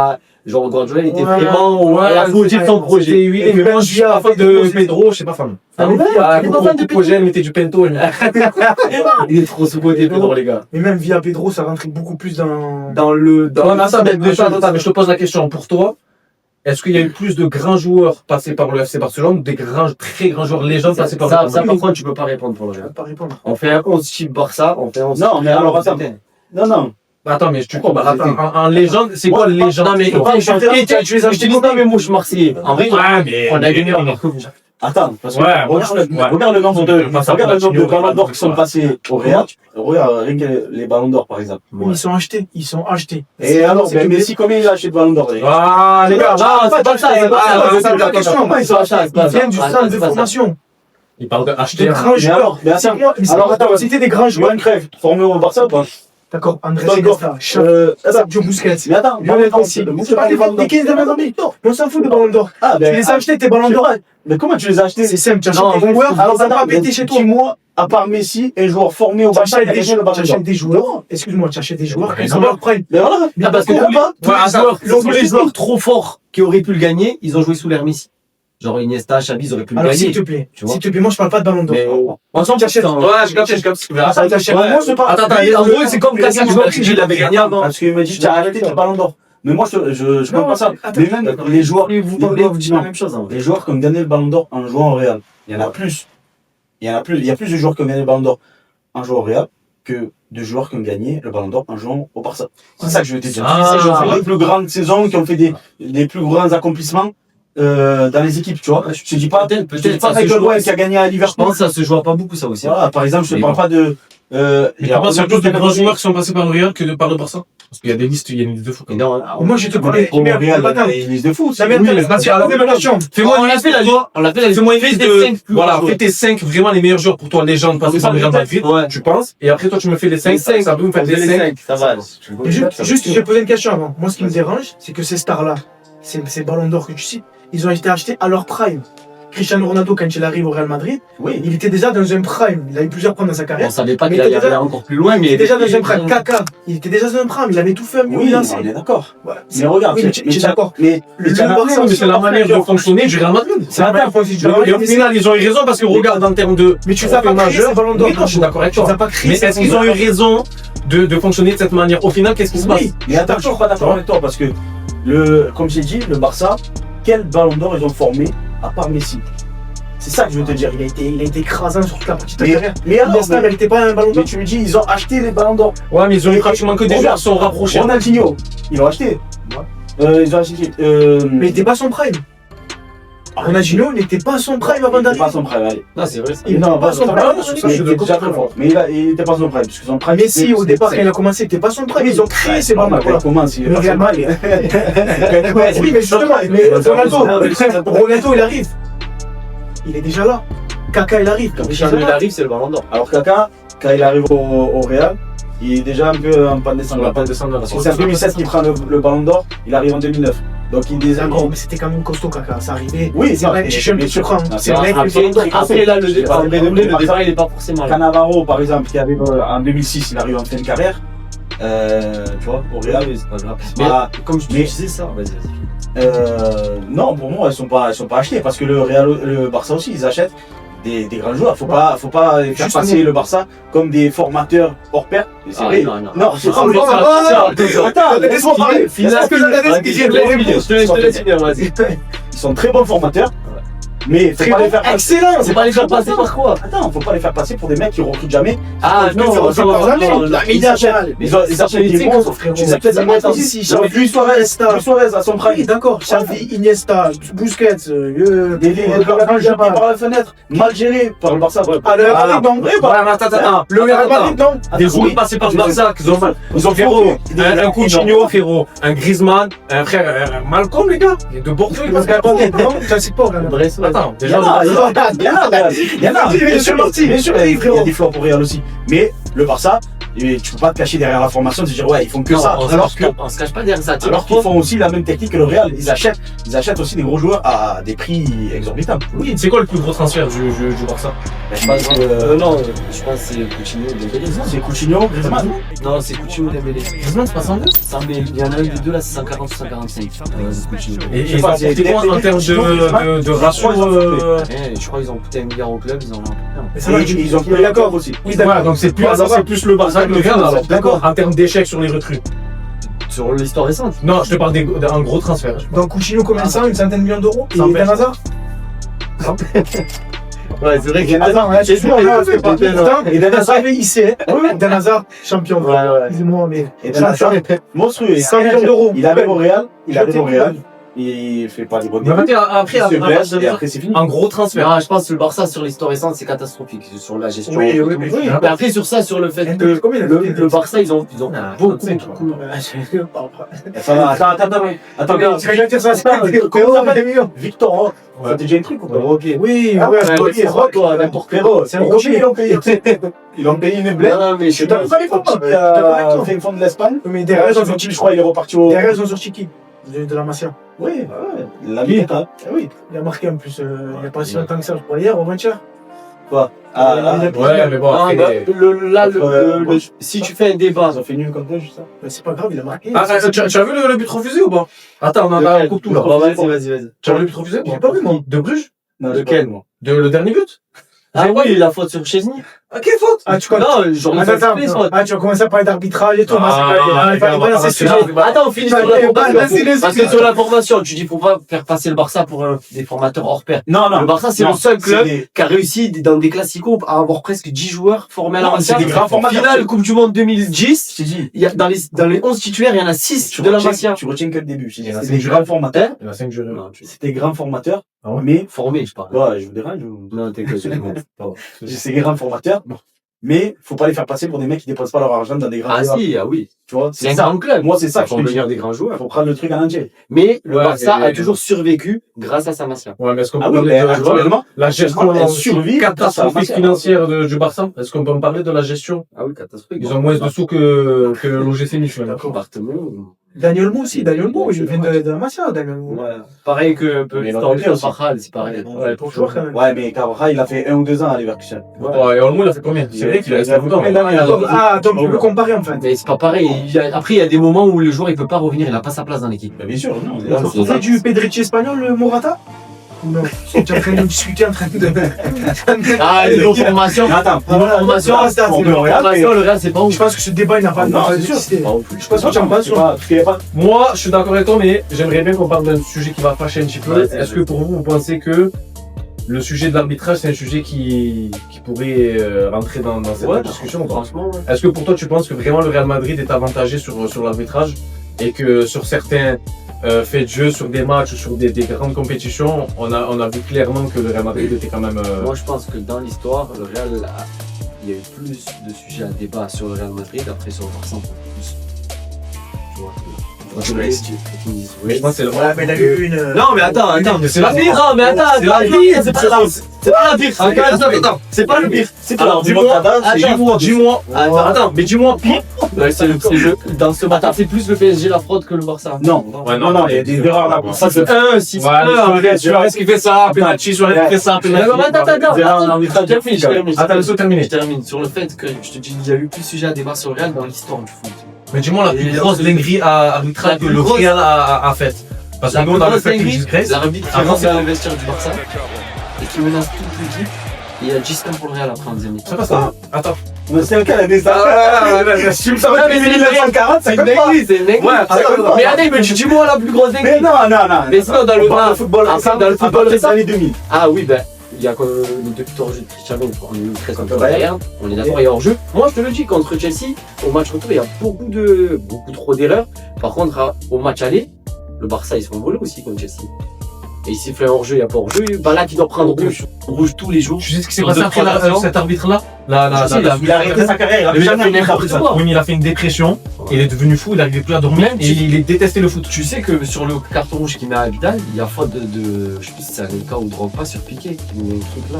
genre Guardiola, il était Ouais, vraiment à la folie de son projet. Oui, mais moi, je suis pas fan de Pedro, je sais pas fan. Ah ouais, Ah, il est pas fan de Pedro. Pogel mettait du Pento. Il est trop sous-côté, Pedro, les gars. Mais même via Pedro, ça rentrait beaucoup plus dans. Dans le. Ouais, mais attends, mais je te pose la question. Pour toi, est-ce qu'il y a eu plus de grands joueurs passés par le FC Barcelone ou des très grands joueurs légendes passés par le Ça, Real par Madrid? contre, tu peux pas répondre pour le Je Real. peux pas répondre. On fait un 11 type Barça, on fait un 11 Non, mais alors, attends. Non, non. Attends, mais tu comprends. En légende, c'est quoi légende? Non, mais tu les as achetés non, mais moi, je suis Marseillais. En vrai, Ouais, mais. on a gagné en marque. Attends, parce que Ouais, regarde le nombre de Regarde le nombre de ballons d'or qui sont ouais. passés au Real. Regarde rien que les ballons d'or, par exemple. Ils sont achetés. Ils sont achetés. Et alors, C'est ben, que- Messi, combien il a acheté de ballons d'or les gars? Ah, les gars, Non, c'est pas ça, c'est pas ça. C'est pas la question. Ils sont achetés. Ils viennent du centre de formation. il parle de Des acheter. grands Mais joueurs. alors, mais attends, alors, attends, C'était des grands joueurs. Johan Cruyff, formé au Barça ou pas? D'accord, André D'accord. Iniesta, Xavi, Attends, Sergio Busquets. mais attends, Lionel Messi. C'est pas les 15 dernières années. On s'en fout des ballons d'or. Ah, Tu ben, les as achetés, tes ballons d'or. mais comment tu les as achetés? C'est simple, tu Non, achètes des joueurs. Alors, Ça va attends, pas péter chez toi. dis-moi, à part Messi, un joueur formé au Tu Barça qui a achètes gagné le ballon d'or. des joueurs. Excuse-moi, tu achètes des joueurs Mais qui non. sont leur prime. Mais voilà. Ah, parce que Pourquoi tous pas? tous les joueurs trop forts qui auraient pu le gagner, ils ont joué sous l'air Messi. Genre Iniesta, Xavi, ils auraient pu le Alors, s'il gagner. te plaît, Tu vois. s'il te plaît, moi je parle pas de ballon d'or. Mais Ensemble, tu achètes. Ouais, je capte. Ça t'achète. Moi, je parle. Attends, en gros, c'est comme Cassius Clay, il l'avait gagné avant. Parce qu'il m'a dit, tu as arrêté le ballon d'or. Mais moi, je parle pas ça. attends. Mais même les joueurs, Vous dites la même chose, hein. les joueurs qui ont gagné le ballon d'or en jouant au Real, il y en a plus. Il y a plus de joueurs qui ont gagné le ballon d'or en jouant au Real que de joueurs qui ont gagné le ballon d'or en jouant au Barça. C'est ça que je veux te dire. Ah. C'est ça, qui ont fait les plus grandes saisons, qui ont fait des plus grands accomplissements dans les équipes, tu vois. Je te dis pas, je te dis pas ça se Michael joue. Owen qui a gagné à Je Liverpool. pense que ça se joue pas beaucoup, ça aussi. Voilà, par exemple, je te Mais parle bon. pas de. Mais il y tu a penses qu'il y a plus de grands aujourd'hui- joueurs qui sont passés par le Real que par le Barça? Parce qu'il y a des listes, il y a une liste de fou. Mais non, Moi, je te Au parlais. Real, Merde, il y a attends. des listes de fou. Ça m'intéresse. Oui, mais parce que- Posez la question. Fais-moi on une l'a liste fait la de toi. on l'a fait la Fais-moi une liste des de. 5 plus Voilà, grands fais tes 5 vraiment les meilleurs joueurs pour toi, légendes passés par le Real Madrid. Ouais. Tu penses? Et après, toi, tu me fais les 5. Ça peut me faire les 5. ça va. Juste, je vais poser une question avant. Moi, ce qui me dérange, c'est que ces stars-là, ces ballons d'or que tu cites, ils ont été achetés à leur prime. Cristiano Ronaldo, quand il arrive au Real Madrid, Oui. il était déjà dans un prime. Il a eu plusieurs primes dans sa On carrière. savait pas Mais qu'il allait t'es déjà- aller encore plus loin, Il mais était déjà dans un prime. Kaka, il était déjà dans un prime. Il avait tout fait, mieux Oui, lancé. on est d'accord. Ouais. Mais regarde, Oui, mais tu es d'accord. Mais Le tiens, Barça, Mais c'est la manière de fonctionner du Real Madrid. C'est la première fois que je dis Et au final, ils ont eu raison parce que regarde en termes de. Mais tu les as pas créés, ces ballons d'or. Oui, non, je suis d'accord avec Tu les toi. as pas créés. Mais ces est-ce qu'ils ont ballons eu raison de fonctionner de cette manière? Au final, qu'est-ce qui se passe? Oui, mais attends, je suis pas d'accord avec toi parce que, comme j'ai dit, le Barça, quel ballon d'or ils ont formé à part Messi? C'est ça que je veux te dire. d'or. Il a été écrasant sur toute la partie de Mais- carrière. Mais alors, Iniesta, il méritait pas un ballon mais d'or. tu me dis, ils ont acheté les ballons d'or. Ouais, mais ils ont eu pratiquement que des joueurs qui sont rapprochés. Ronaldinho, ils l'ont acheté. Ils ont acheté. Mais il n'était pas son prime. Ronaldinho, il n'était pas son prime avant il était d'arriver. pas son prime, allez. Non, c'est vrai. Il n'était pas son prime. Il était déjà très fort. Mais il était pas son prime. Parce que son prime. Messi, au départ, quand il a commencé, il n'était pas son prime. Ils ont créé ces ballons d'or. Comment il Le Real Madrid. Oui, mais justement, mais Ronaldo, il arrive. Il est déjà là. Kaka, il arrive. Quand Il est déjà Cristiano là. arrive, c'est le ballon d'or. Alors Kaka, quand il arrive au Real, il est déjà un peu en panne On va descendante. pas descendre Parce que c'est en 2007 qu'il prend le ballon d'or, il arrive en 2009. Donc il est déjà. D'accord, mais c'était quand même costaud, Kaka. Ça arrivait. Oui, c'est non, vrai, mais- je suis un mais peu sur- surpris. non, C'est vrai que Après, là, le C'est pas vrai, départ, il est pas forcément là. Cannavaro, par exemple, qui arrive en 2006, il arrive en fin de carrière. Tu vois, au Real. Oui, c'est pas grave. Voilà. Mais comme je te Mais- disais ça, vas-y. Non, pour moi, elles sont pas achetées parce que le Barça aussi, ils achètent des grands joueurs. Faut pas faire Justement. passer le Barça comme des formateurs hors pair. Et c'est vrai. Non, c'est Ah, mais Attends, laisse-moi parler. Je te laisse finir, vas-y. Ils sont très bons formateurs, mais faut pas les faire passer. Excellent, c'est pas les faire passer par quoi? Attends, faut pas les faire passer pour des mecs qui recrutent jamais. Ah non, Ils achètent des monstres, frérot. ils achètent des monstres Ici, aussi. Luis Suarez à son prime. Oui, d'accord. Xavi, Iniesta, Busquets, Des jetés par la fenêtre, mal géré par le Barça. Ah, le Real Madrid, non. Attends. Le Real Madrid, non. Des joueurs passés par le Barça, ils ont frérot, un Coutinho, frérot, un Griezmann, un frère, un Malcolm, les gars, de Bordeaux, Parce qu'à Madrid, non, ça c'est pas au Real Madrid. Attends, Il y en a, bien sûr, il y a des flops pour Real aussi. Mais le Barça, tu peux pas te cacher derrière la formation et te dire ouais, ils font que ça. On se cache pas derrière ça. Alors qu'ils font aussi la même technique que le Real. Ils achètent aussi des gros joueurs à des prix exorbitants. Oui, c'est quoi le plus gros transfert du Barça? Je pense que Je pense que c'est Coutinho Dembélé. c'est Coutinho, Griezmann. Non, c'est Coutinho Dembélé. Griezmann, c'est pas 102? Il y en a un des deux là, c'est 140 ou 145. Coutinho. Et Je sais ils pas, ont c'est apporté quoi en termes de ratio? Je crois qu'ils ont coûté 1 milliard au club, ils en ont un peu. Mais ça va, Ils ont pris l'accord aussi. Oui, Ouais, donc c'est plus le Barça que le Real alors. D'accord. En termes d'échecs sur les recrues. Sur l'histoire récente. Non, je te parle d'un gros transfert. Donc Coutinho, combien de ça? Une centaine de millions d'euros? Et Sans Ben Hazard? Ouais, c'est vrai que Attends, ouais, c'est sûr, là, c'est pas putain. Et Ben Hazard, Il sait. Ben Hazard, champion. Ouais. Excusez-moi, mais. Et Ben Hazard, monstrueux. 100 millions d'euros. Il arrive au Real. Il fait pas des bonnes Mais débuts. après, Il se blesse et après c'est fini. un gros transfert. je pense que le Barça sur l'histoire récente c'est catastrophique sur la gestion. Oui, et tout. mais Mais après sur ça, sur le fait que Combien le Barça ils ont beaucoup. Attends, Ce que je veux dire, ça, c'est comment ça s'appelle Victor, ça t'est déjà un truc ou pas? Oui, Ah ouais, ouais, Rock, toi, n'importe quoi. C'est un rocher, ils l'ont payé. Ils l'ont payé une blé. Non, mais je suis T'as pas les fonds, fait une fond de l'Espagne. mais derrière, ils ont sorti, Je crois, il est reparti au. derrière, ils ont sorti qui? De la Masia. Oui, la Mita. Oui. Il a marqué en plus, il n'y a pas si longtemps que ça, je crois, hier, au match-hier. Quoi? Ouais, mais bon, après, si tu fais un débat, Ils ont fait nul comme ça, juste ça. Mais c'est pas grave, il a marqué. Ah, tu as vu le but refusé ou pas? Attends, on coupe tout là. Vas-y. Tu as vu le but refusé? J'ai pas vu, moi. De Bruges? Non, Lequel, moi? Le dernier but? Ah oui, la faute sur Chesney. Ah, quelle faute? Ah, tu connais. Non, genre Tu vas commencer à parler d'arbitrage et tout. Il fallait balancer ce sujet. Attends, on finit sur la formation. Parce que sur la formation, tu dis faut pas faire passer le Barça pour des formateurs hors pair. Non, Le Barça, c'est le seul club qui a réussi dans des classicos à avoir presque 10 joueurs formés à la Masia. c'est des grands formateurs. Finale Coupe du Monde 2010. Je t'ai dit. Il y a, dans les 11 titulaires, il y en a 6 de la Masia. Tu retiens que le début. Il y en a C'était des cinq grands formateurs. Il y en a 5 jeux. C'était grands formateurs. Ah ouais? Mais. Formés, je parle. Ouais, je vous dérange. Non, t'es que C'est des grands formateurs. Mais faut pas les faire passer pour des mecs qui dépensent pas leur argent dans des grands Ah joueurs. si, ah oui. Tu vois, C'est un grand club. Moi, c'est ça que je Pour te dis. devenir des grands joueurs. Faut prendre le truc en entier. Mais le Ouais, Barça mais- a toujours survécu grâce à sa Masia. Ouais, mais est-ce qu'on peut Ah oui, parler mais de actuellement, la gestion elle survit catastrophique grâce à- financière du Barça? Est-ce qu'on peut me parler de la gestion? Ah oui, catastrophique. Ils ont moins de sous que l'OGC Nice. Appartement. Daniel Mou aussi, Daniel Mou, il vient de la Masia, Daniel Mou. Ouais. Pareil que un peu Mais l'histoire l'autre de aussi. Farhal, c'est pareil. Ouais, pour joueur quand même. Ouais, mais Carvajal, il a fait 1 ou 2 ans à Leverkusen. Ouais, et Olmo, il a fait combien? C'est vrai qu'il a resté longtemps. Ah, donc tu peux comparer en fait. Mais c'est pas pareil. Après, il y a des moments où le joueur il peut pas revenir, il a pas sa place dans l'équipe. Bah, bien sûr, non. Ouais, Vous faites du Pedrici espagnol, le Morata? Ou non? Tu es en train de discuter, en train de. Ah, niveau formation. Attends, Niveau formation, le Real, c'est pas ouf. Je pense que ce débat, il n'a pas Non, c'est d'existé. sûr. Pas ouf. Je pense que tu en penses, toi. parce qu'il y a pas. Moi, je suis d'accord avec toi, mais j'aimerais bien qu'on parle d'un sujet qui va fâcher un petit peu. Ouais, c'est Est-ce vrai. que pour vous pensez que le sujet de l'arbitrage, c'est un sujet qui pourrait rentrer dans cette discussion ou pas? Franchement, ouais. Est-ce que pour toi, tu penses que vraiment le Real Madrid est avantagé sur l'arbitrage et que sur certains faits de jeu, sur des matchs, sur des grandes compétitions, on a vu clairement que le Real Madrid était quand même... Moi, je pense que dans l'histoire, le Real, il y a eu plus de sujets à débat sur le Real Madrid, après sur le Barça, encore plus. Tu vois. Mais je pense que c'est le... Ouais, mais il a eu une. Non, mais attends, mais c'est la pire. Non, mais attends, C'est la pire, c'est pas la pire. Attends, c'est pas le pire. Alors, dis-moi, mais dis-moi pire. Ouais, dans ce matin, c'est plus le PSG la fraude que le Barça. Non, non, il y a des erreurs là. Ça, c'est 1-6. Suarez qui fait ça, penalty, Suarez qui fait ça, penalty. Attends, laisse-moi terminer. Je termine sur le fait que je te dis, il y a eu plus de sujets à débat sur le Real dans l'histoire du foot. Mais dis-moi la plus grosse dinguerie arbitrale que le Real a faite. Parce que La nous, plus on a le grosse fait une dinguerie, disgrâce. l'arbitre qui Avant, rentre c'est dans le vestiaire du Barça et qui menace toute l'équipe. Et il y a 10 points pour le Real après en deuxième mi-temps. Ça passe pas. Attends. Mais c'est lequel, des Si tu me Non, ça mais va être 1940, C'est ça une compte pas. dinguerie, c'est une dinguerie. Ouais, ça compte pas. Mais allez, mais dis-moi la plus grosse Mais dinguerie. non. Mais sinon, dans le On parle de football après, récent, dans le football des récent. années 2000. Ah oui, ben, il y a le depuis le hors-jeu de Cristiano, on est eu très contre le Bayern. Bayern, on est d'accord, il y a hors-jeu. Moi, je te le dis, contre Chelsea, au match retour, il y a beaucoup trop d'erreurs. Par contre, au match aller, le Barça, ils se font voler aussi contre Chelsea. Et il siffle un hors-jeu, il n'y a pas hors-jeu. Balak, qui doit prendre rouge tous les jours. Tu sais ce qui s'est Sur passé deux, après trois actions. cet arbitre-là? Il a arrêté sa carrière, il a Mais jamais il a fait arrêté n'importe ça. quoi. Oui, mais il a fait une dépression, il est devenu fou, il n'arrivait plus à dormir Même et tu- il détestait le foot. Tu sais que sur le carton rouge qu'il met à Vidal, il y a faute de je sais plus si c'est un cas ou Drogba sur Piqué qui met un truc là.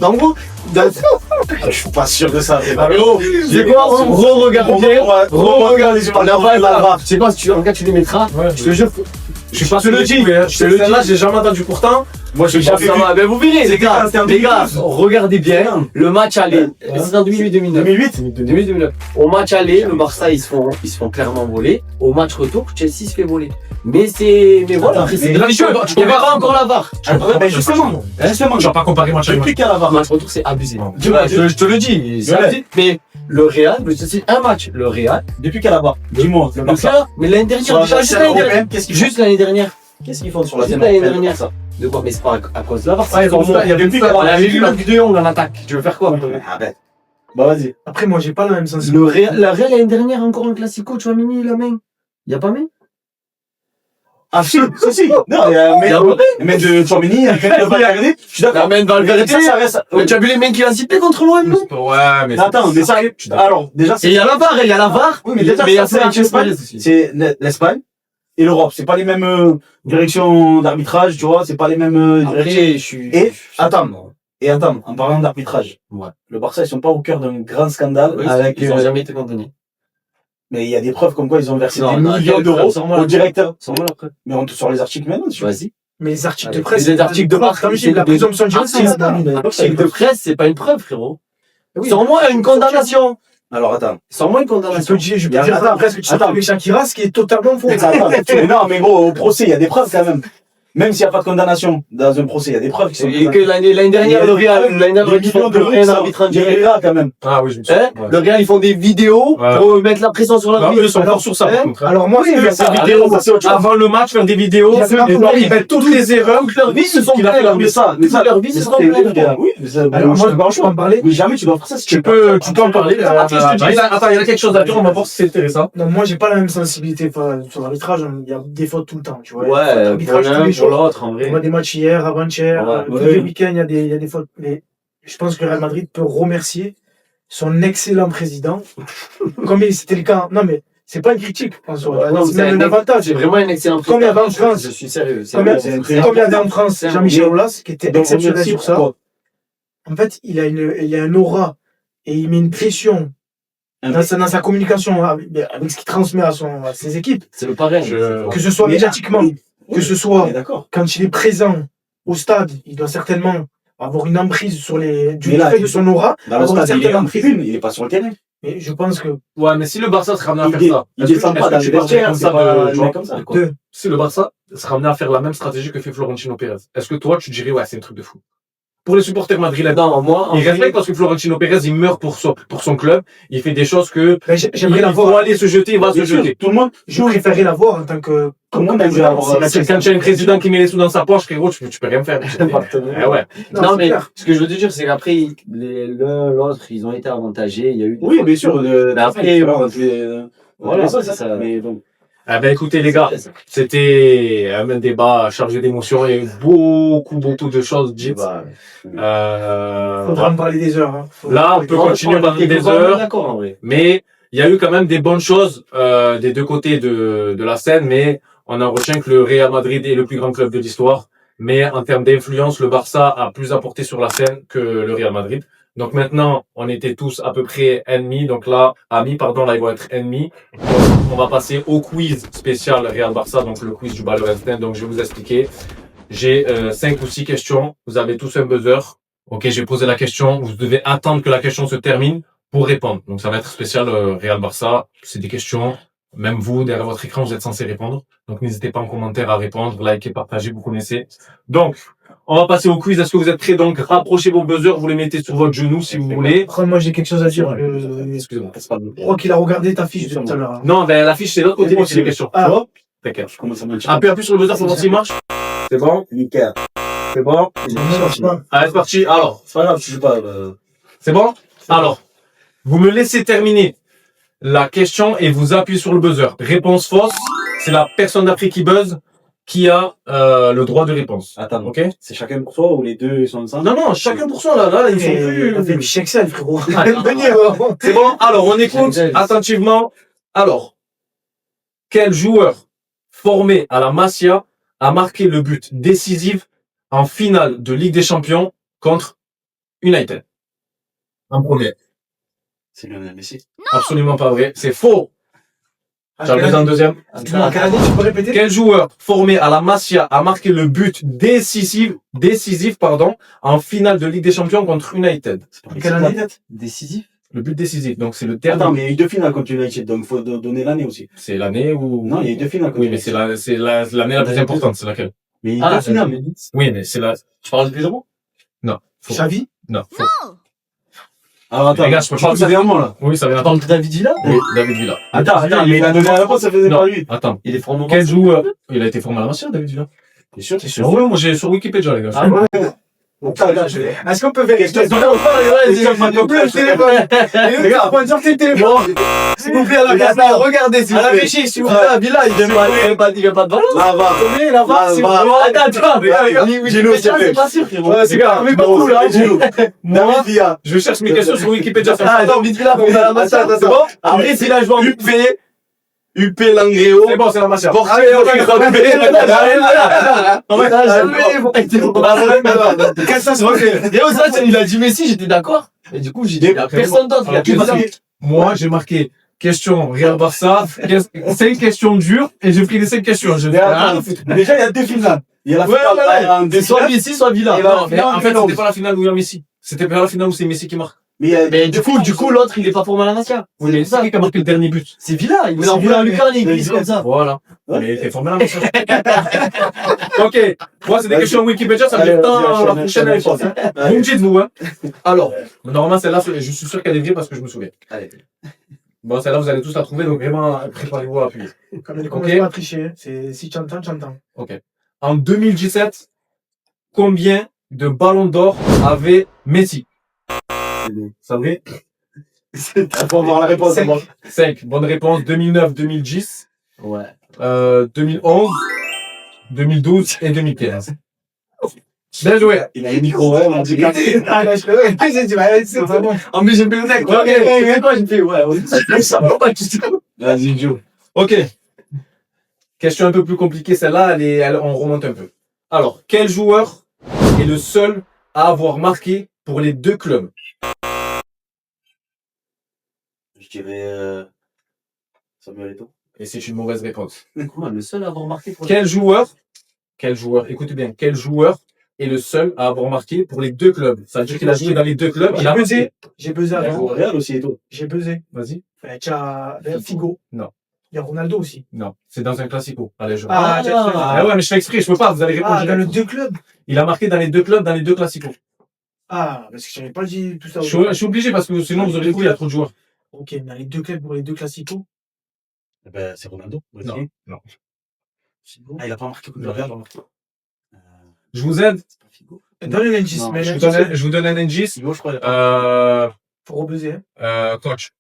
En gros, je suis pas sûr de ça. C'est quoi, re-regarde bien, re-regarde les On a la VAR. Tu sais quoi, si tu regardes, tu les mettras. Je te jure, Je suis pas je te le dis, je te le dis. Là, j'ai jamais entendu pourtant. Moi, je ça va, ben vous verrez, les gars, c'était en les gars, 2012. regardez bien, le match aller, c'est en 2008-2009. 2008. Au match aller, le Barça, ils se font clairement voler. Au match retour, Chelsea se fait voler. Mais voilà, Attends, c'est mais délicieux. tu Il n'y avait compares- pas encore la VAR. Ben justement, Je vais pas comparer match avec depuis match. qu'il y a la Le VAR. match retour, c'est abusé. Dis-moi, Je te le dis, c'est Ouais. abusé. Mais le Real, c'est un match. Le Real, Depuis qu'il y a la VAR. Dis-moi, le Barça, mais l'année dernière, déjà, juste l'année dernière. qu'est-ce qu'ils font Juste l'année dernière. Qu'est-ce qu'ils font sur la Juste scène l'année européenne dernière. ça De quoi? Mais c'est pas à cause de la VAR. Ouais, ils ont fait- il y avait plus On avait vu Luc de Jong en attaque. Tu veux faire quoi? Arrête. Bah vas-y. Après, moi, j'ai pas la même sensibilité. La Real l'année dernière, encore un classico, tu vois, Mini, la main. Y a pas main? Ah si. Non, mais de Chouamini, il y a quelqu'un qui va regarder. Je suis d'accord. La main de Valverde. Ça reste. Mais tu as vu les mains qu'il a cités contre l'OM, non? Ouais, mais Attends, mais ça arrive. Alors, déjà, Et il y a la VAR, il y a la VAR. Oui, mais déjà, il y a c'est Sanchez l'Espagne. Perez aussi. C'est l'Espagne et l'Europe. C'est pas les mêmes directions d'arbitrage, tu vois. C'est pas les mêmes directions. Après, je suis. Et, attends. Et attends, en parlant d'arbitrage. Ouais. Le Barça, ils sont pas au cœur d'un grand scandale Oui, avec. ils ont jamais été condamnés. Mais il y a des preuves comme quoi ils ont versé Non, des non, millions quelle d'euros preuve, sans-moi au la directeur. Sans-moi la preuve. Mais on sort les articles maintenant. Vas-y. Mais les articles de Allez, presse. les articles de presse, comme je dis, c'est la des- présomption Ah, d'innocence. L'article de presse, c'est pas une preuve, frérot. Oui. Sans-moi une condamnation. Alors attends. Sans-moi une Je condamnation. peux dire Attends, après presque que tu attends. sors avec Shakira, ce qui est totalement faux. Attends. Mais non, mais gros, au procès, il y a des preuves quand même. Même s'il n'y a pas de condamnation dans un procès, il y a des preuves qui sont. Et que l'année dernière, le Real, l'année dernière, ils font un arbitre en direct. quand même. Ah oui, je me Hein? souviens. Le Real, ils font des vidéos Ouais. pour mettre la pression sur Non, eux, l'arbitre. ils sont forts sur ça, par Hein? contre. Alors moi, Oui, c'est mais ça. ça- Vidéo, ça, c'est autre chose. avant le match, faire des vidéos, Il y a et vraiment- ils mettent toutes les erreurs. Toute leur vie, se sont qu'il a plaints, fait, Mais ça, Toute leur vie, se sont c'est plaints. oui, mais ça, Alors je moi, te parle je peux en parler. Mais jamais tu dois faire ça si Tu peux en parler. Attends, il y a quelque chose à dire, on va voir si c'est intéressant. Non, moi, j'ai pas la même sensibilité sur l'arbitrage. Il y a des fautes tout le temps, tu vois. Ouais, pour l'arbitrage tous l'un, les pour jours. l'autre, en On vrai. voit des matchs hier, avant-hier, Ouais, tous ouais. les week-ends, il y a des fautes. Mais je pense que Real Madrid peut remercier son excellent président, comme c'était le cas. Non, mais c'est pas une critique, en soi. Ouais, non, c'est même un avantage. C'est vraiment un excellent Comme il y avait en France. Je suis sérieux. Comme il y c'est- comme il y avait en France c'est un- Jean-Michel Aulas, qui était Donc, exceptionnel remercie sur ça. pourquoi En fait, il a une aura et il met une pression dans sa communication avec ce qu'il transmet à ses équipes. C'est le parrain. Que ce soit Mais- médiatiquement, que ce On soit est d'accord. quand il est présent au stade, il doit certainement avoir une emprise sur du Mais là, fait de son aura. Dans le avoir une stade, il est certaine en emprise. tribune, il est pas sur le terrain. Mais je pense que Ouais, mais si le Barça sera amené à Il faire dé- ça, il est-ce que- descend est-ce pas que dans tu les penses vestiaires, comme c'est ça pas de- un genre, mec comme ça. deux. si le Barça sera amené à faire la même stratégie que fait Florentino Pérez, est-ce que toi, tu dirais, ouais, c'est un truc de fou? Pour les supporters madrilènes, Non, moi, en il vrai, respecte parce que Florentino Pérez, il meurt pour son club, il fait des choses que, Ben, j'aimerais il la faut voir. aller se jeter, il va se Bien sûr, jeter. tout le monde. Je préférerais la voir en tant que. Tout le monde aime bien avoir Quand tu as un président qui met les sous dans sa poche, frérot, tu peux rien faire. Eh ouais. Non, c'est mais clair. ce que je veux te dire, c'est qu'après, l'un, l'autre, ils ont été avantagés. Il y a eu. des Oui, fois- bien sûr. Mais après, voilà, voilà, c'est c'est ça. ça. Mais donc, Ah ben écoutez les gars, c'était un débat chargé d'émotions, il y a eu beaucoup de choses dites. bah, Faudra en parler des heures. Hein. Là, on peut continuer pendant des heures, D'accord, en vrai. mais il y a eu quand même des bonnes choses des deux côtés de la scène, mais on en retient que le Real Madrid est le plus grand club de l'histoire, mais en termes d'influence, le Barça a plus apporté sur la scène que le Real Madrid. Donc maintenant, on était tous à peu près ennemis, donc là, amis, pardon, là ils vont être ennemis. Donc, on va passer au quiz spécial Real Barça, donc le quiz du Ballon Instinct. Donc je vais vous expliquer. J'ai 5 ou 6 questions, vous avez tous un buzzer. Ok, je vais poser la question, vous devez attendre que la question se termine pour répondre. Donc ça va être spécial Real Barça, c'est des questions Même vous, derrière votre écran, vous êtes censé répondre. Donc, n'hésitez pas en commentaire à répondre, liker, partager, vous connaissez. Donc, on va passer au quiz. Est-ce que vous êtes prêts? Donc, rapprochez vos buzzers, vous les mettez sur votre genou si vous voulez. Après, moi, j'ai quelque chose à dire. Excusez-moi. Je crois qu'il a regardé ta fiche de tout à l'heure. Non, ben, l'affiche, c'est l'autre côté aussi, les questions. Ah. Hop. T'inquiète. Je commence à me Appuie sur le buzzer pour voir s'il marche. C'est bon? Nickel. C'est bon? Allez, c'est parti. Alors. C'est pas grave, je sais pas. C'est bon? Alors. Vous me laissez terminer la question et vous appuyez sur le buzzer. Réponse fausse, c'est la personne d'après qui buzz qui a le droit de réponse. Attends, Ok? c'est chacun pour soi ou les deux sont ensemble? Non, chacun pour soi, là, ils sont plus... On fait du Excel, frérot. C'est bon? Alors, on écoute attentivement. Alors, quel joueur formé à la Masia a marqué le but décisif en finale de Ligue des Champions contre United? En premier. C'est Lionel Messi. Absolument pas vrai. C'est faux. J'en ai un deuxième. Excuse-moi, Canadien, tu peux répéter? Quel joueur formé à la Masia a marqué le but décisif, en finale de Ligue des Champions contre United? Quelle année? Décisif. Le but décisif. Donc, c'est le dernier. Attends, mais il y a eu deux finales contre United, donc il faut donner l'année aussi. C'est l'année où... Non, il y a eu deux finales contre Oui, mais c'est l'année la plus importante, c'est laquelle? Mais il y a eu deux finales. Oui, mais c'est la... Tu parles de Pedro? Non. Faux. Xavi? Non, faux. Alors attends, Les gars, je peux pas... ça vient à moi là. Oui, ça vient Tu à parles de David Villa? Oui, David Villa. Attends, mais il a donné la réponse, ça faisait Non. pas lui. Attends. Il est formé au Quel Barça. joueur... Il a été formé à la Masia, David Villa? T'es sûr? T'es sûr? Oui, moi j'ai sur Wikipédia, les gars. Ah ouais? Attends, là, je vais. Est-ce qu'on peut vérifier? Qu'est-ce que Le téléphone. Les gars, Point sur tes téléphones. s'il vous plaît, à la caméra, regardez, s'il À vous la plaît. Vichy, si vous voulez, à Villa, il vient pas de ballon. Là, va. Combien la VAR, s'il vous plaît? Attends, Les gars, Gino, s'il te plaît. c'est pas sûr, frérot. Ouais, c'est grave. Mais beaucoup, là, Gino. Moi, David Villa. je cherche mes questions sur Wikipédia. Ah, David Villa, on a la Masia, c'est bon? Après, s'il a joué en UP Langreo. C'est bon, c'est la Masia. Portugais, Qu'est-ce que ça se fait? Et ça, il a dit Messi, j'étais d'accord. Et du coup, j'ai dit, personne d'autre, il a que Villa. Moi, j'ai marqué question Real Barça, 5 questions dures, et j'ai pris les 5 questions. Déjà, il y a deux finales. Il y a la finale. C'est soit Messi, soit Villa. Non, mais en fait, c'était pas la finale où il y a Messi. C'était pas la finale où c'est Messi qui marque. Mais du coup, l'autre, il est pas formé à la Masia. Oui, mais c'est qui qui a marqué le dernier but? C'est Villa, il a envoyé un Lucarne, il glisse comme ça. Voilà. Mais t'es formé à la Masia. Ok. Moi, c'est des questions Wikipédia, ça me Allez, dit vas-y, la enchaîne, prochaine enchaîne, réponse. Vous me dites, vous, hein. Alors, normalement, celle-là, je suis sûr qu'elle est vraie parce que je me souviens. Allez. Bon, celle-là, vous allez tous la trouver, donc vraiment, préparez-vous à appuyer. Comme il Ok. commence pas à tricher, hein. C'est si tu entends, tu entends. Ok. En 2017, combien de ballons d'or avait Messi? Ça vrai? Faut avoir la réponse. 5. Bonne réponse. 2009, 2010, Ouais. 2011, 2012 et 2015. Bien joué. Il a un micro, ouais, on a dit Ah, là, j'ai dit, ouais, c'est bon. En plus, j'ai fait le mec. Ok. C'est quoi, j'ai fait, ouais, ça va pas du tout. Vas-y, Joe. Ok. Question un peu plus compliquée, celle-là, on remonte un peu. Alors, quel joueur est le seul à avoir marqué pour les deux clubs? Je dirais Samuel Eto'o. Et c'est une mauvaise réponse. Comment, le seul à avoir marqué pour Quel joueur, écoutez bien, quel joueur est le seul à avoir marqué pour les deux clubs? Ça veut dire qu'il a joué dans les deux clubs. Il a marqué. J'ai buzzé Il joue au avant. Real aussi, Eto'o. J'ai buzzé. Vas-y. Tu as Figo. Non. Il y a Ronaldo aussi. Non. C'est dans un classico. Allez, je Ah, Ah ouais, mais je fais exprès, je peux pas, vous allez répondre. Ah, dans les deux clubs. Il a marqué dans les deux clubs, dans les deux classicos. Ah, parce que j'avais pas dit tout ça. Je suis obligé parce que sinon vous aurez trouvé, il y a trop de joueurs. Ok, mais dans les deux clubs pour les deux classicos. Eh ben, c'est Ronaldo. Non, non. Figo. Ah, il a pas marqué contre le Real. Je vous aide. C'est pas Figo. Donne un indice. Non, Mais Je vous donne un indice. Figo, je crois. faut rebuzzer. Hein. Coach.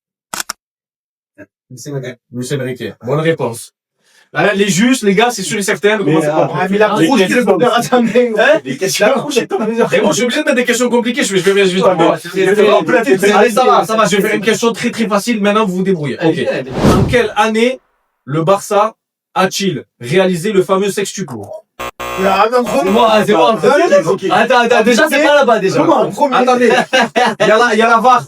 Lucien Riquet. Bonne réponse. Là, les juges, les gars, c'est sûr et certain. Mais, Ah, mais la rouge qui est le bonheur. Attendez. Les questions. La rouge est en mesure. Et moi, je suis obligé de mettre des questions compliquées. Je vais Allez, ça va. Je vais faire une question très très facile. Maintenant, vous vous débrouillez. Ok. En quelle année le Barça a-t-il réalisé le fameux sextuple? Ah, non, C'est moi, c'est moi. Attends, déjà, c'est pas là-bas, déjà. Attendez. Il y a la VAR.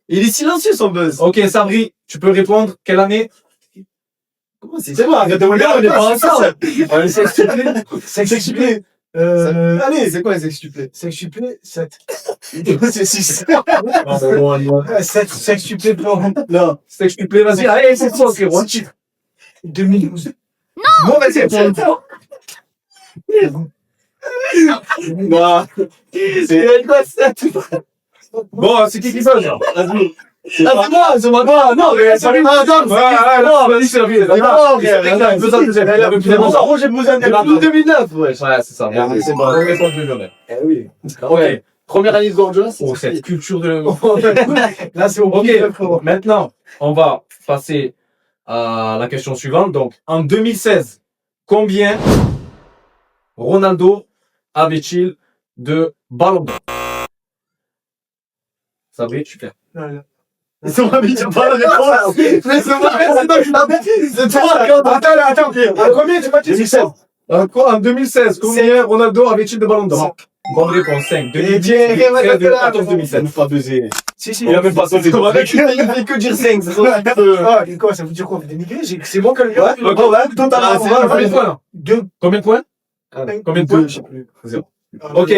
Il est silencieux, son buzz. Ok, Sabri, tu peux répondre. Quelle année? Comment c'est C'est bon, arrête de me on est pas ensemble. Sextuplé. Allez, c'est quoi les sextuplés? Sextuplé, 7. C'est 6. 7 sextuplé pour. Non. Sextuple, vas-y. Allez, c'est quoi, frérot? 2012. Mauvaise réponse. Non. C'est quoi ça? Bon, c'est qui fait? Vas-y. C'est moi. Non, mais ça arrive. Vas-y, c'est la vie. Roger Bouzan. 2009, ouais. Ouais, c'est ça. C'est bon. Bonne réponse de Lionel. Eh oui. Ok. Première année de Gorgeous. Oh, cette culture de... Là, c'est au Ok, frérot. maintenant, on va passer à la question suivante. Donc, en 2016, combien Ronaldo avait-il de ballons d'or? Sabri, super. C'est moi, mais tu pas la réponse. Mais c'est moi, c'est toi. Attends. Combien tu m'as dit? 2016. En 2016, combien Ronaldo avait-il de ballons d'or? Bonne réponse, 5. 2010, 2014, 2007. Ne pas baiser. Si. Il a même pas sauté. Il fait que dire 5, c'est ça. Ah, quoi, ça veut dire quoi? Vous dénigrez? C'est moi qui le gars. Ouais, totalement. Combien de points là? 2. Combien de points? Combien de points? Je sais plus. Zéro. Ok.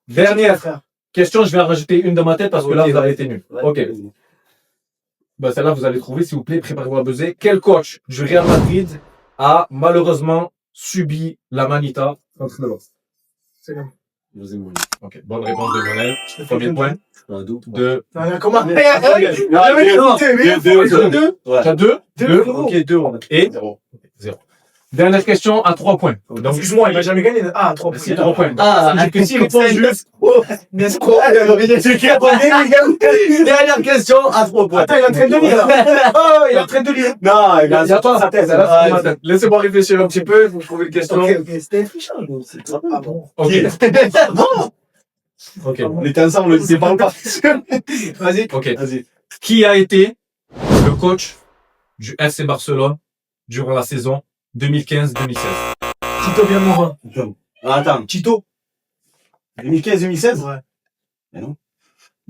Dernière question, je vais en rajouter une dans ma tête parce que là, vous avez été nuls. Ok. Bah, celle-là, vous allez trouver, s'il vous plaît, préparez-vous à buzzer. Quel coach du Real Madrid a malheureusement subi la manita contre le Barça? C'est bon. Ok, bonne réponse de Lionel. Combien de points? Deux. Comment? Deux. T'as deux? Deux. Ok, 2. Et? Zéro. Dernière question à 3 points. Donc, Excuse-moi, il m'a jamais gagné. Ah, 3 points. c'est 3 points. Ah, J'ai que 6 réponses juste. Mais c'est quoi? Dernière question à 3 points. Attends, il est en train de lire, là. Oh, il est en train de lire. Non, Il y a pas sa thèse. Laissez-moi réfléchir un petit peu. Il faut trouver une question. Ok, c'était un fichage. Ah bon? Ok. Ok. On était ensemble, on le disait pas encore. Vas-y. Ok. Vas-y. Qui a été le coach du FC Barcelone durant la saison 2015-2016? Tito Bienmorin. Attends. Tito. 2015-2016? Ouais. Mais non.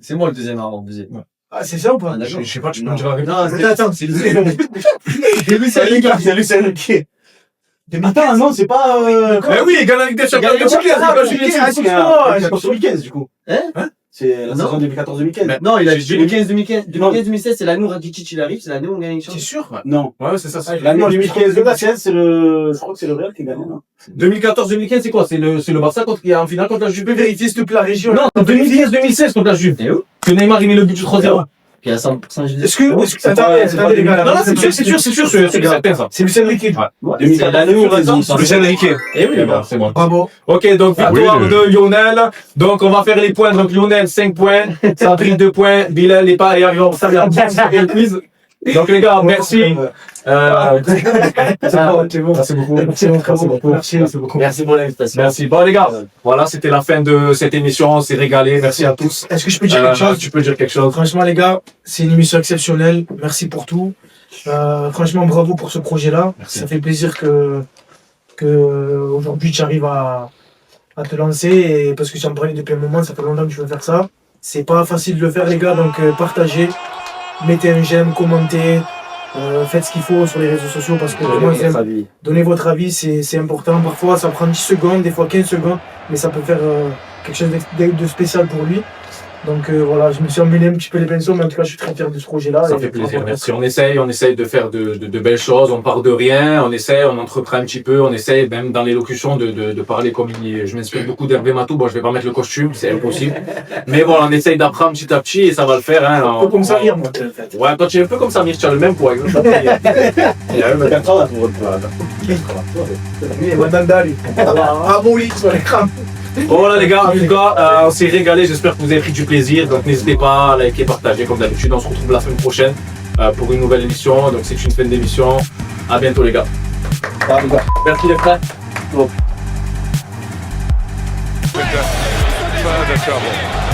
C'est moi le deuxième à avoir buzzé. Ah, c'est ça ou pas? Je sais pas, tu peux me dire la réponse? Attends, c'est C'est lui, c'est Enrique. Attends, non, c'est pas, Eh oui, il gagne la Ligue des Champions. C'est 2015, du coup. Hein? C'est la saison 2014-2015. Non, il a dit J'ai- 2015-2016, c'est l'année où Rakitic il arrive, c'est l'année où on gagne une T'es chance. sûr? Non. Ouais, c'est ça. L'année 2015-2016, c'est le, je crois que c'est le Real qui gagne, non? 2014-2015, c'est quoi? C'est le Barça qui est en finale contre la Juve. Tu peux vérifier, s'il te plaît, la région. Non, 2015-2016 contre la Juve. Et où? Que Neymar, il met le but du 3-0. Puis à 100%, je dis. Est-ce que, attendez, les gars. Non, non, c'est sûr, c'est certain, ça. C'est Lucien Riquet. Ouais, c'est l'année où on va dire. Lucien Riquet. Eh oui, Eh ben, c'est bon. Bravo. Ok, donc victoire oui, de Lionel. Donc on va faire les points. Donc Lionel 5 points, Sandrine 2 points, Bilal n'est pas arrivé, ça vient le quiz. Donc les gars, merci. C'est bon. Merci beaucoup. Merci beaucoup. Merci pour l'invitation. Merci. Bon les gars, voilà, c'était la fin de cette émission. On s'est régalé. Merci à tous. Est-ce que je peux dire quelque chose? Tu peux dire quelque chose. Franchement, les gars, c'est une émission exceptionnelle. Merci pour tout. Franchement, bravo pour ce projet-là. Merci. Ça fait plaisir que aujourd'hui tu arrives à te lancer. Et parce que tu en parlais depuis un moment, ça fait longtemps que tu veux faire ça. C'est pas facile de le faire, les gars. Donc, partagez, mettez un j'aime, commentez, faites ce qu'il faut sur les réseaux sociaux parce que moi, j'aime. Donnez votre avis, c'est important. Parfois, ça prend 10 secondes, des fois 15 secondes, mais ça peut faire quelque chose de spécial pour lui. Donc voilà, je me suis emmêlé un petit peu les pinceaux, mais en tout cas, je suis très fier de ce projet-là. Ça Et fait plaisir, bravo. merci. On essaye de faire de belles choses. On part de rien, on entreprend un petit peu, on essaye même dans l'élocution de parler comme il est. Je m'inspire beaucoup d'Hervé Matou. Bon, je vais pas mettre le costume, c'est impossible. Mais bon, on essaye d'apprendre petit à petit et ça va le faire. Hein. Un peu comme Samir, moi, en fait. Ouais, toi tu es un peu comme Samir, tu as le même poids. Exactement. Il y a même 4 ans, là, pour votre, Lui, Mandanda, lui. Ah bon, oui, sur l'écran. Bon voilà les gars, en tout cas, on s'est régalé, j'espère que vous avez pris du plaisir. Donc n'hésitez pas à liker, partager comme d'habitude. On se retrouve la semaine prochaine pour une nouvelle émission. Donc c'est une fin d'émission. À bientôt les gars. Merci les frères. Further trouble.